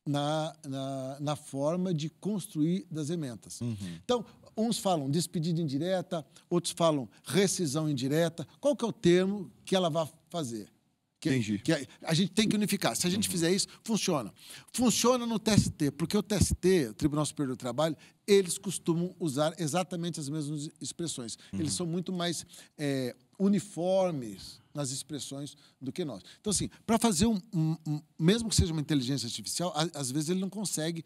Na forma de construir das emendas. Então, uns falam despedida indireta, outros falam rescisão indireta. Qual que é o termo que ela vai fazer? Entendi. Que a gente tem que unificar. Se a gente fizer isso, funciona. Funciona no TST, porque o TST, o Tribunal Superior do Trabalho, eles costumam usar exatamente as mesmas expressões. Eles são muito mais uniformes nas expressões do que nós. Então, assim, para fazer mesmo que seja uma inteligência artificial, às vezes ele não consegue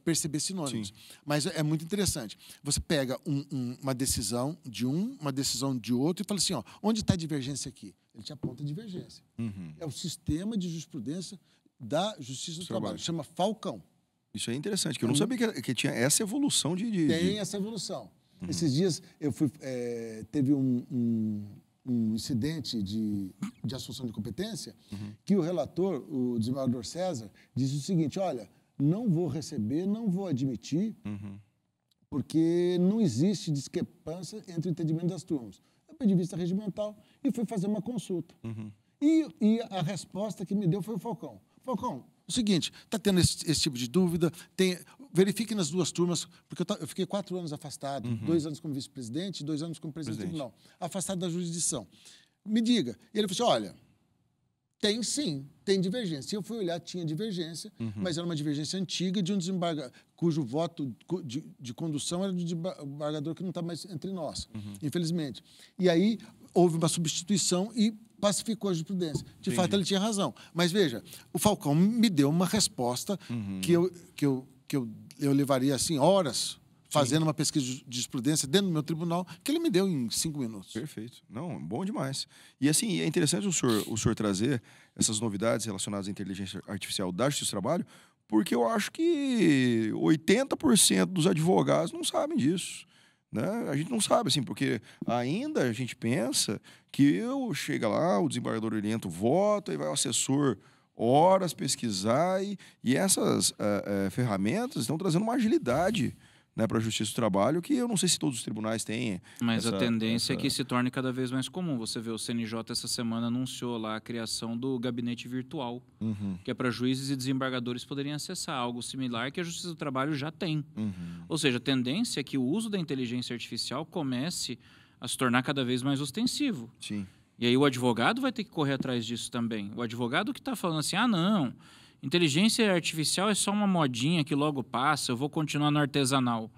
perceber sinônimos. Sim. Mas é muito interessante. Você pega uma decisão de uma decisão de outro e fala assim, ó, onde está a divergência aqui? Ele te aponta a divergência. É o sistema de jurisprudência da Justiça do Trabalho. Chama Falcão. Isso é interessante, que eu não sabia que tinha essa evolução Tem essa evolução. Esses dias eu fui, teve um incidente de assunção de competência que o relator, o desembargador César, disse o seguinte, olha, não vou receber, não vou admitir, porque não existe discrepância entre o entendimento das turmas. Eu pedi vista regimental e fui fazer uma consulta. E a resposta que me deu foi o Falcão. Falcão, o seguinte, está tendo esse tipo de dúvida, verifique nas duas turmas, porque eu fiquei 4 anos afastado, 2 anos como vice-presidente, 2 anos como presidente do tribunal, afastado da jurisdição. Me diga. E ele falou assim, olha, tem sim, tem divergência. Eu fui olhar, tinha divergência, mas era uma divergência antiga de um desembargador, cujo voto de condução era do desembargador que não está mais entre nós, infelizmente. E aí houve uma substituição e pacificou a jurisprudência. De fato, ele tinha razão. Mas veja, o Falcão me deu uma resposta que eu levaria assim horas fazendo uma pesquisa de jurisprudência dentro do meu tribunal, que ele me deu em 5 minutos. Perfeito. Não, bom demais. E assim, é interessante o senhor trazer essas novidades relacionadas à inteligência artificial da Justiça do Trabalho, porque eu acho que 80% dos advogados não sabem disso. Né? A gente não sabe, assim, porque ainda a gente pensa que chega lá, o desembargador ele entra o voto, aí vai o assessor horas pesquisar, e essas ferramentas estão trazendo uma agilidade, né, para a Justiça do Trabalho, que eu não sei se todos os tribunais têm. Mas a tendência é que se torne cada vez mais comum. Você vê, o CNJ essa semana anunciou lá a criação do gabinete virtual, que é para juízes e desembargadores poderem acessar algo similar que a Justiça do Trabalho já tem. Ou seja, a tendência é que o uso da inteligência artificial comece a se tornar cada vez mais ostensivo. Sim. E aí o advogado vai ter que correr atrás disso também. O advogado que está falando assim, não, inteligência artificial é só uma modinha que logo passa, eu vou continuar no artesanal.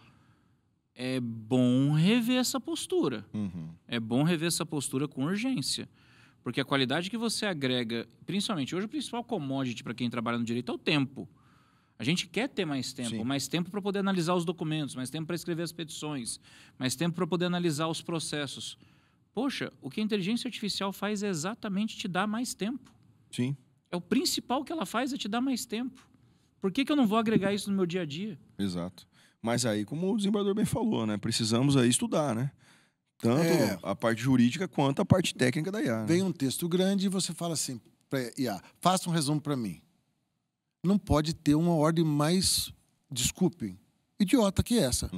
É bom rever essa postura. É bom rever essa postura com urgência. Porque a qualidade que você agrega, principalmente hoje, o principal commodity para quem trabalha no direito é o tempo. A gente quer ter mais tempo. Sim. Mais tempo para poder analisar os documentos, mais tempo para escrever as petições, mais tempo para poder analisar os processos. Poxa, o que a inteligência artificial faz é exatamente te dar mais tempo. Sim. É o principal que ela faz, é te dar mais tempo. Por que eu não vou agregar isso no meu dia a dia? Exato. Mas aí, como o desembargador bem falou, né, precisamos aí estudar, né? Tanto a parte jurídica quanto a parte técnica da IA. Né? Vem um texto grande e você fala assim para IA, faça um resumo para mim. Não pode ter uma ordem mais, desculpem, idiota que essa.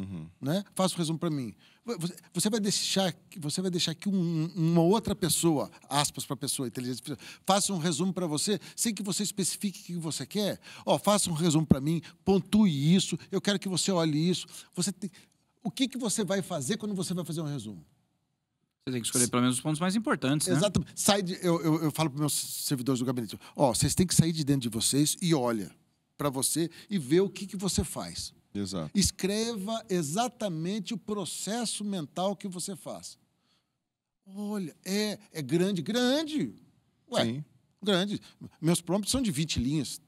Né? Faça um resumo para mim. Você vai deixar que uma outra pessoa, aspas para a pessoa, inteligência, faça um resumo para você, sem que você especifique o que você quer. Faça um resumo para mim, pontue isso, eu quero que você olhe isso. O que você vai fazer quando você vai fazer um resumo? Você tem que escolher pelo menos os pontos mais importantes, né? Exatamente. Eu falo para os meus servidores do gabinete, vocês têm que sair de dentro de vocês e olha para você e vê o que você faz. Exato. Escreva exatamente o processo mental que você faz. Olha, é grande. Ué, sim. Grande. Meus prompts são de 20 linhas,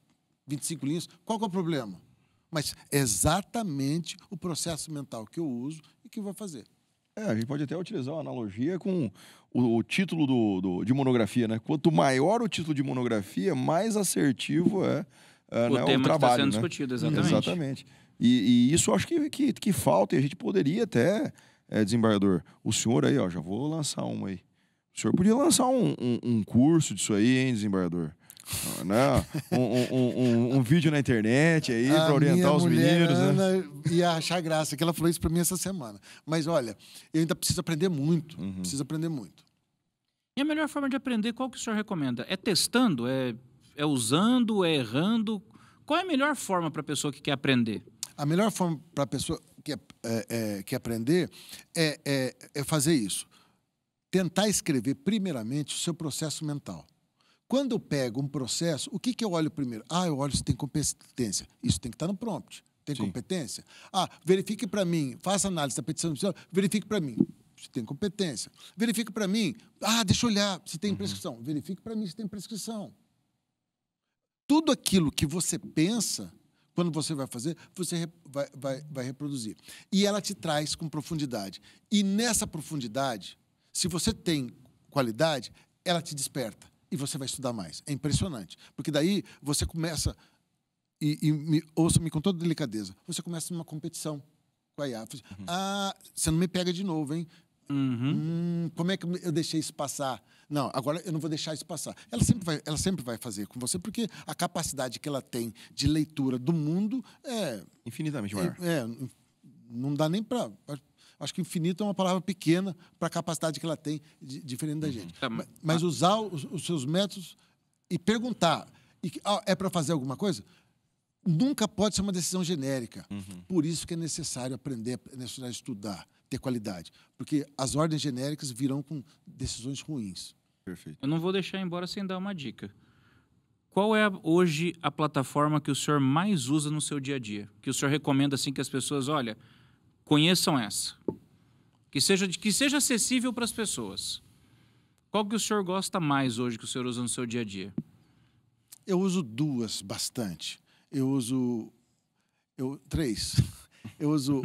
25 linhas. Qual que é o problema? Mas é exatamente o processo mental que eu uso e que eu vou fazer. A gente pode até utilizar uma analogia com o título de monografia, né? Quanto maior o título de monografia, mais assertivo é o tema trabalho. Que está sendo né? discutido, exatamente. Exatamente. E isso eu acho que falta, e a gente poderia até, desembargador, o senhor aí, já vou lançar uma aí. O senhor podia lançar um curso disso aí, hein, desembargador? Né? Um vídeo na internet aí para orientar os meninos. Ana, né? ia achar graça, que ela falou isso para mim essa semana. Mas olha, eu ainda preciso aprender muito. Preciso aprender muito. E a melhor forma de aprender, qual que o senhor recomenda? É testando? É usando? É errando? Qual é a melhor forma para a pessoa que quer aprender? A melhor forma para a pessoa que quer aprender é fazer isso. Tentar escrever, primeiramente, o seu processo mental. Quando eu pego um processo, o que eu olho primeiro? Eu olho se tem competência. Isso tem que estar no prompt. Tem competência? Verifique para mim, faça análise da petição, verifique para mim se tem competência. Verifique para mim, deixa eu olhar se tem prescrição. Verifique para mim se tem prescrição. Tudo aquilo que você pensa, Quando você vai fazer, você vai reproduzir. E ela te traz com profundidade. E nessa profundidade, se você tem qualidade, ela te desperta. E você vai estudar mais. É impressionante. Porque daí você começa... ouça-me com toda delicadeza. Você começa numa competição com a IA. Você não me pega de novo, hein? Como é que eu deixei isso passar? Não, agora eu não vou deixar isso passar. Ela sempre vai fazer com você, porque a capacidade que ela tem de leitura do mundo é... Infinitamente maior. Não dá nem para... Acho que infinito é uma palavra pequena para a capacidade que ela tem, diferente da gente. Mas usar os seus métodos e perguntar, é para fazer alguma coisa? Nunca pode ser uma decisão genérica. Por isso que é necessário aprender, é necessário estudar, ter qualidade. Porque as ordens genéricas virão com decisões ruins. Perfeito. Eu não vou deixar embora sem dar uma dica. Qual é hoje a plataforma que o senhor mais usa no seu dia a dia? Que o senhor recomenda assim que as pessoas, olha, conheçam essa. Que seja acessível para as pessoas. Qual que o senhor gosta mais hoje que o senhor usa no seu dia a dia? Eu uso duas bastante. Eu uso... três. Eu uso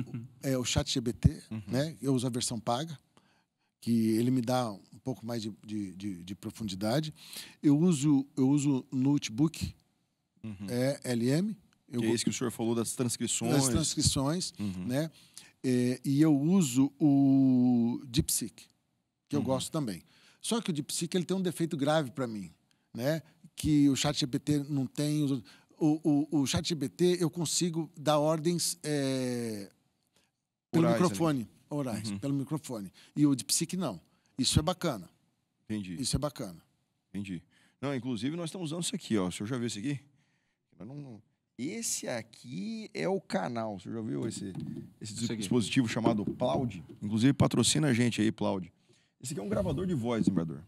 o ChatGPT, né? Eu uso a versão paga, que ele me dá um pouco mais de profundidade. Eu uso Notebook, LM. Que é esse que o senhor falou das transcrições. Das transcrições, né? E eu uso o DeepSeek, que eu gosto também. Só que o DeepSeek ele tem um defeito grave para mim, né? Que o ChatGPT não tem... O ChatGPT eu consigo dar ordens pelo microfone. Orais, pelo microfone. E o DeepSeek não. Isso é bacana. Entendi. Isso é bacana. Entendi. Não, inclusive nós estamos usando isso aqui, ó. O senhor já viu esse aqui? Esse aqui é o canal. O senhor já viu esse dispositivo chamado Plaud? Inclusive patrocina a gente aí, Plaud. Esse aqui é um gravador de voz, desembargador.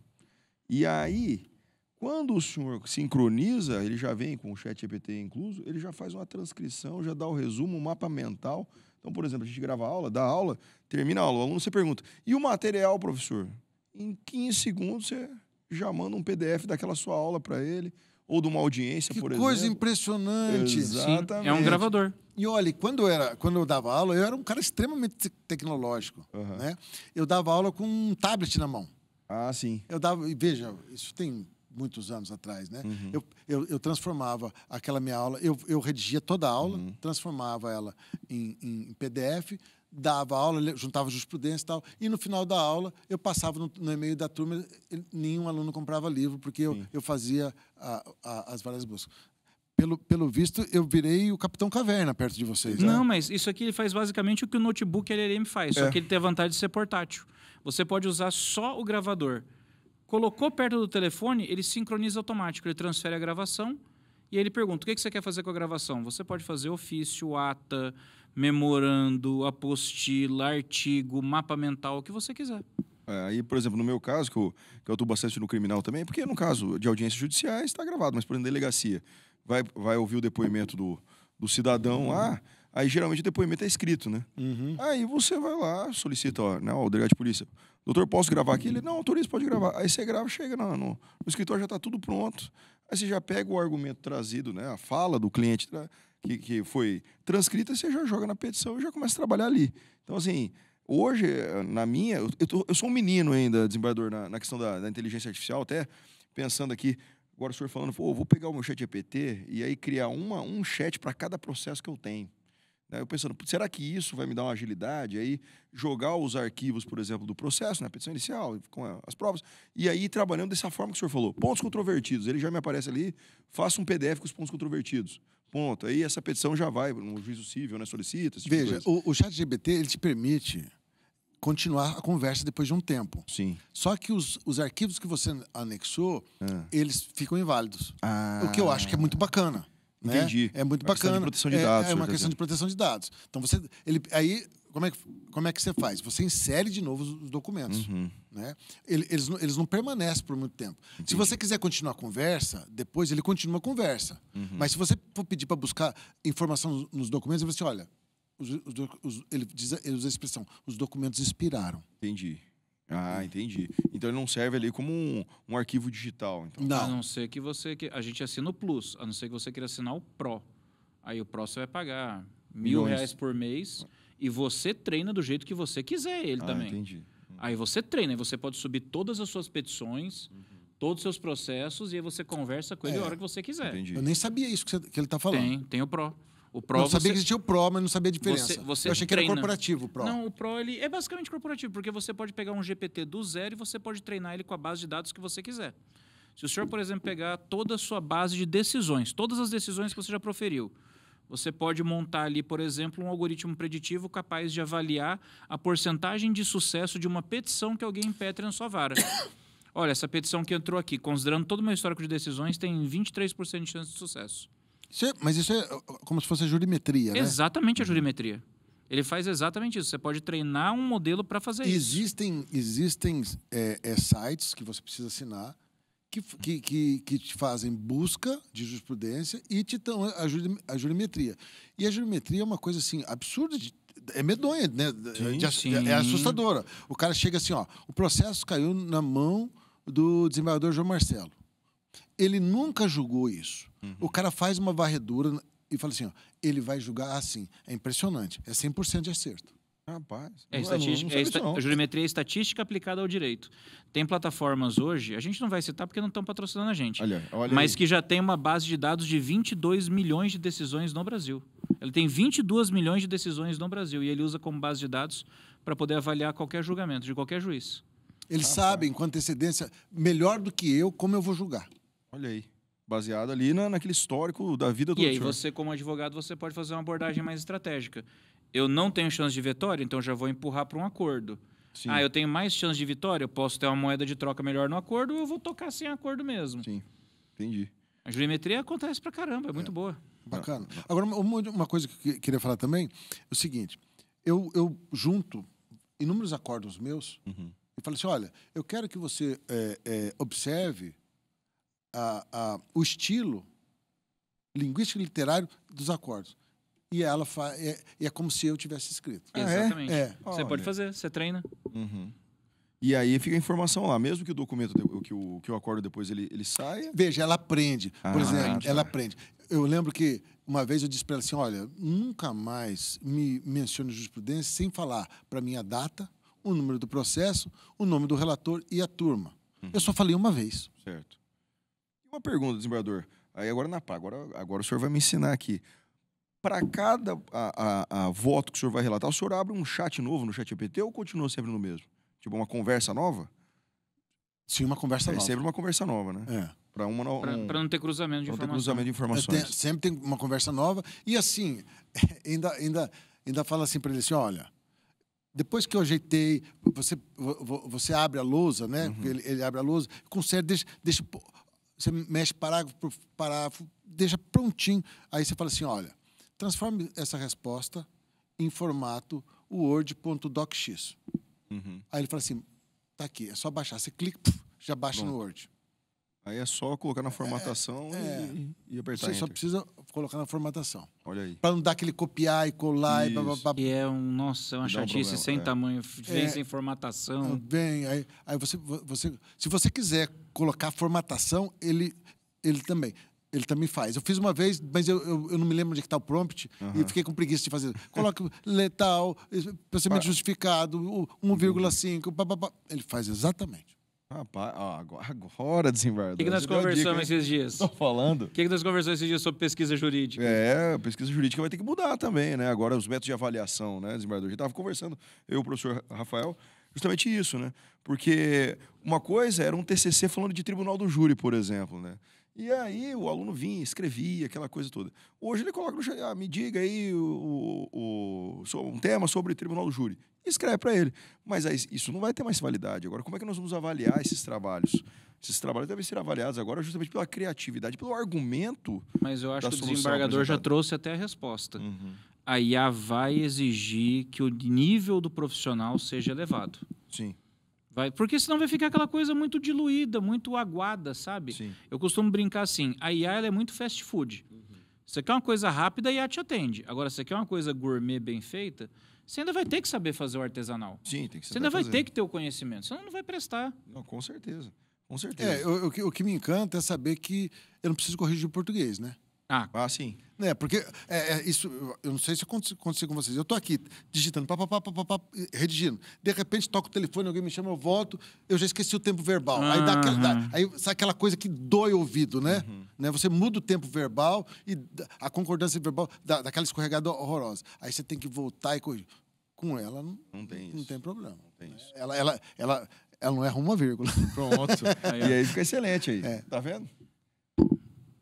E aí, quando o senhor sincroniza, ele já vem com o ChatGPT incluso, ele já faz uma transcrição, já dá o resumo, um mapa mental. Então, por exemplo, a gente grava a aula, dá aula, termina a aula, o aluno você pergunta, e o material, professor? Em 15 segundos você já manda um PDF daquela sua aula para ele, ou de uma audiência, por exemplo. Que coisa impressionante. Exatamente. Sim, é um gravador. E olha, quando eu dava aula, eu era um cara extremamente tecnológico. Né? Eu dava aula com um tablet na mão. Ah, sim. Veja, isso tem muitos anos atrás, né? Eu transformava aquela minha aula, eu redigia toda a aula, transformava ela em PDF, dava aula, juntava jurisprudência e tal, e no final da aula eu passava no e-mail da turma, nenhum aluno comprava livro, porque eu fazia as várias buscas. Pelo visto, eu virei o Capitão Caverna perto de vocês. Não, mas isso aqui ele faz basicamente o que o notebook LLM faz, só que ele tem a vantagem de ser portátil. Você pode usar só o gravador. Colocou perto do telefone, ele sincroniza automático, ele transfere a gravação e ele pergunta, o que você quer fazer com a gravação? Você pode fazer ofício, ata, memorando, apostila, artigo, mapa mental, o que você quiser. Aí, por exemplo, no meu caso, que eu atuo bastante no criminal também, porque no caso de audiências judiciais está gravado, mas por exemplo, delegacia, vai ouvir o depoimento do cidadão lá, aí geralmente o depoimento é escrito, né? Aí você vai lá, solicita, o delegado de polícia, doutor, posso gravar aqui? Ele, não, autoriza, pode gravar. Aí você grava, chega no escritório, já está tudo pronto. Aí você já pega o argumento trazido, né? A fala do cliente que foi transcrita, você já joga na petição e já começa a trabalhar ali. Então, assim, hoje, eu sou um menino ainda, desembargador, na questão da inteligência artificial, até pensando aqui, agora o senhor falando, vou pegar o meu chat GPT e aí criar um chat para cada processo que eu tenho. Eu pensando, será que isso vai me dar uma agilidade? Aí jogar os arquivos, por exemplo, do processo, na petição inicial, com as provas, e aí trabalhando dessa forma que o senhor falou. Pontos controvertidos, ele já me aparece ali, faça um PDF com os pontos controvertidos. Ponto. Aí essa petição já vai no juízo civil, né? Solicita. Veja, o ChatGPT, ele te permite continuar a conversa depois de um tempo. Sim. Só que os arquivos que você anexou, eles ficam inválidos. O que eu acho que é muito bacana. Entendi. Né? É muito bacana. Uma questão de proteção de dados. É uma questão de proteção de dados. Então, aí, como é que você faz? Você insere de novo os documentos. Né? Eles não permanecem por muito tempo. Entendi. Se você quiser continuar a conversa, depois ele continua a conversa. Mas se você for pedir para buscar informação nos documentos, ele vai dizer, olha, ele usa a expressão, os documentos expiraram. Entendi. Entendi. Então ele não serve ali como um arquivo digital. Então. Não. A não ser que a gente assina o Plus, a não ser que você queira assinar o Pro. Aí o Pro você vai pagar R$ 1.000 Milhões. por mês e você treina do jeito que você quiser ele também. Entendi. Aí você treina, e você pode subir todas as suas petições, todos os seus processos, e aí você conversa com ele a hora que você quiser. Entendi. Eu nem sabia isso que ele está falando. Tem o Pro. O Pro Eu sabia você... que existia o Pro, mas não sabia a diferença. Você eu achei que era treina. corporativo o Pro. Não, o Pro ele é basicamente corporativo, porque você pode pegar um GPT do zero e você pode treinar ele com a base de dados que você quiser. Se o senhor, por exemplo, pegar toda a sua base de decisões, todas as decisões que você já proferiu, você pode montar ali, por exemplo, um algoritmo preditivo capaz de avaliar a porcentagem de sucesso de uma petição que alguém impetre na sua vara. Olha, essa petição que entrou aqui, considerando todo o meu histórico de decisões, tem 23% de chance de sucesso. Mas isso é como se fosse a jurimetria, né? Exatamente a jurimetria. Ele faz exatamente isso. Você pode treinar um modelo para fazer isso. Existem sites que você precisa assinar que te fazem busca de jurisprudência e te dão a jurimetria. E a jurimetria é uma coisa assim absurda, é medonha, né? Sim. É assustadora. O cara chega assim, ó, o processo caiu na mão do desembargador João Marcelo. Ele nunca julgou isso. O cara faz uma varredura e fala assim, ó, ele vai julgar assim. É impressionante. É 100% de acerto. Rapaz. A jurimetria é estatística aplicada ao direito. Tem plataformas hoje, a gente não vai citar porque não estão patrocinando a gente, Olha mas aí. que já tem uma base de dados de 22 milhões de decisões no Brasil. Ele tem 22 milhões de decisões no Brasil e ele usa como base de dados para poder avaliar qualquer julgamento de qualquer juiz. Eles sabem com antecedência, melhor do que eu, como eu vou julgar. Olha aí. Baseado ali naquele histórico da vida do E aí senhor. você, como advogado, você pode fazer uma abordagem mais estratégica. Eu não tenho chance de vitória, então já vou empurrar para um acordo. Sim. Eu tenho mais chance de vitória, eu posso ter uma moeda de troca melhor no acordo, ou eu vou tocar sem acordo mesmo. Sim, entendi. A jurimetria acontece pra caramba, é muito boa. Bacana. Agora, uma coisa que eu queria falar também é o seguinte. Eu junto inúmeros acordos meus e falo assim, olha, eu quero que você observe o estilo linguístico e literário dos acordos. E ela é como se eu tivesse escrito. Exatamente. Você Olha. pode fazer, você treina. E aí fica a informação lá, mesmo que o documento, que o acordo depois ele saia. Veja, ela aprende. Por exemplo, tá. ela aprende. Eu lembro que uma vez eu disse para ela assim, olha, nunca mais me mencione jurisprudência sem falar para mim a data, o número do processo, o nome do relator e a turma. Eu só falei uma vez. Certo. E uma pergunta, desembargador. Aí agora o senhor vai me ensinar aqui. Para cada voto que o senhor vai relatar, o senhor abre um chat novo no ChatGPT ou continua sempre no mesmo? Tipo, uma conversa nova? Sim, uma conversa É nova. sempre uma conversa nova, né? Para Não ter cruzamento de não ter informação. cruzamento de informações. Sempre tem uma conversa nova. E assim, ainda fala assim para ele assim, olha, depois que eu ajeitei, você abre a lousa, né? Porque ele abre a lousa, conserta, deixa, você mexe parágrafo por parágrafo, deixa prontinho. Aí você fala assim, olha, transforme essa resposta em formato word.docx. Aí ele fala assim, tá aqui, é só baixar. Você clica, já baixa no Word. Aí é só colocar na formatação e apertar Você só Enter. precisa colocar na formatação. Olha aí. Para não dar aquele copiar e colar e bababá. E é uma chatice problema, sem tamanho, vem sem formatação. Bem, aí se você quiser colocar formatação, ele também faz. Eu fiz uma vez, mas eu não me lembro onde é que está o prompt e fiquei com preguiça de fazer. Coloca letal, procedimento justificado, 1,5, bababá. Ele faz exatamente. Rapaz, agora, desembargador. O que nós conversamos esses dias? Estou falando. O que nós conversamos esses dias sobre pesquisa jurídica? A pesquisa jurídica vai ter que mudar também, né? Agora, os métodos de avaliação, né, desembargador? A gente estava conversando, eu e o professor Rafael, justamente isso, né? Porque uma coisa era um TCC falando de tribunal do júri, por exemplo, né? E aí o aluno vinha, escrevia, aquela coisa toda. Hoje ele coloca no chat, me diga aí um tema sobre tribunal do júri. E escreve para ele. Mas aí, isso não vai ter mais validade. Agora, como é que nós vamos avaliar esses trabalhos? Esses trabalhos devem ser avaliados agora justamente pela criatividade, pelo argumento. Mas eu acho da que o solução desembargador já apresentada. trouxe até a resposta. A IA vai exigir que o nível do profissional seja elevado. Sim. Porque senão vai ficar aquela coisa muito diluída, muito aguada, sabe? Sim. Eu costumo brincar assim, a IA ela é muito fast food. Você quer uma coisa rápida, a IA te atende. Agora, você quer uma coisa gourmet bem feita, você ainda vai ter que saber fazer o artesanal. Sim, tem que Você ainda vai ter que ter o conhecimento, senão não vai prestar. Não, com certeza. Com certeza. O que me encanta é saber que eu não preciso corrigir o português, né? Ah, sim. Né? Porque isso, eu não sei se aconteceu com vocês. Eu estou aqui digitando, redigindo. De repente, toco o telefone, alguém me chama, eu volto, eu já esqueci o tempo verbal. Aí aí sabe aquela coisa que dói o ouvido, né? Né? Você muda o tempo verbal e a concordância verbal daquela escorregada horrorosa. Aí você tem que voltar e corrigir. Com ela, não tem problema. Não tem isso. Ela não erra uma vírgula. Pronto. E aí fica excelente aí. Tá vendo?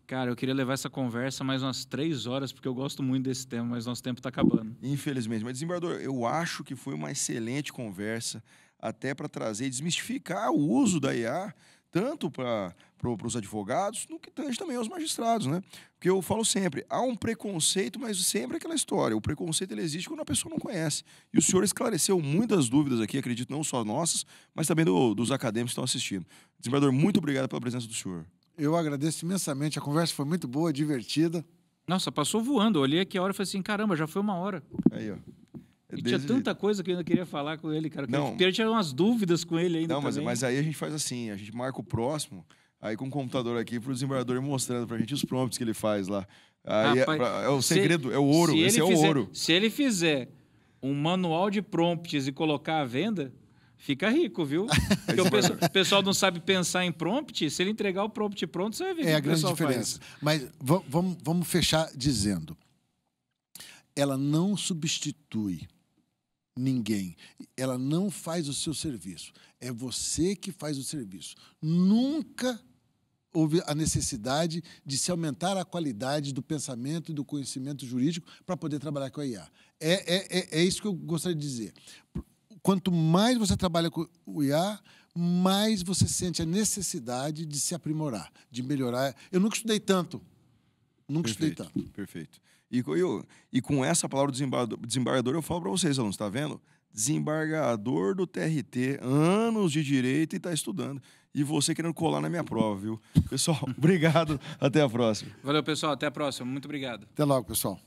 Cara, eu queria levar essa conversa mais umas 3 horas, porque eu gosto muito desse tema, mas nosso tempo está acabando. Infelizmente. Mas, desembargador, eu acho que foi uma excelente conversa, até para trazer e desmistificar o uso da IA, tanto para os advogados, no que tange também aos magistrados, né? Porque eu falo sempre, há um preconceito, mas sempre aquela história. O preconceito ele existe quando a pessoa não conhece. E o senhor esclareceu muitas dúvidas aqui, acredito, não só nossas, mas também dos acadêmicos que estão assistindo. Desembargador, muito obrigado pela presença do senhor. Eu agradeço imensamente. A conversa foi muito boa, divertida. Nossa, passou voando. Eu olhei aqui a hora e falei assim, caramba, já foi 1 hora. Aí, ó. E tinha tanta coisa que eu ainda queria falar com ele, cara. Não. Eu queria tirar umas dúvidas com ele ainda. Não, mas aí a gente faz assim, a gente marca o próximo, aí com o computador aqui para o desembargador ir mostrando pra gente os prompts que ele faz lá. Aí Rapaz, é o segredo, é o ouro, esse é o ouro. Se ele fizer um manual de prompts e colocar à venda, fica rico, viu? Porque o pessoal não sabe pensar em prompt, se ele entregar o prompt pronto, você vai ver o que o pessoal faz. É a grande diferença. Mas vamos fechar dizendo, ela não substitui ninguém. Ela não faz o seu serviço. É você que faz o serviço. Nunca houve a necessidade de se aumentar a qualidade do pensamento e do conhecimento jurídico para poder trabalhar com a IA. É isso que eu gostaria de dizer. Quanto mais você trabalha com o IA, mais você sente a necessidade de se aprimorar, de melhorar. Eu nunca estudei tanto. Perfeito. E com essa palavra desembargador, eu falo para vocês, alunos, tá vendo? Desembargador do TRT, anos de direito e está estudando. E você querendo colar na minha prova, viu? Pessoal, obrigado. Até a próxima. Valeu, pessoal. Até a próxima. Muito obrigado. Até logo, pessoal.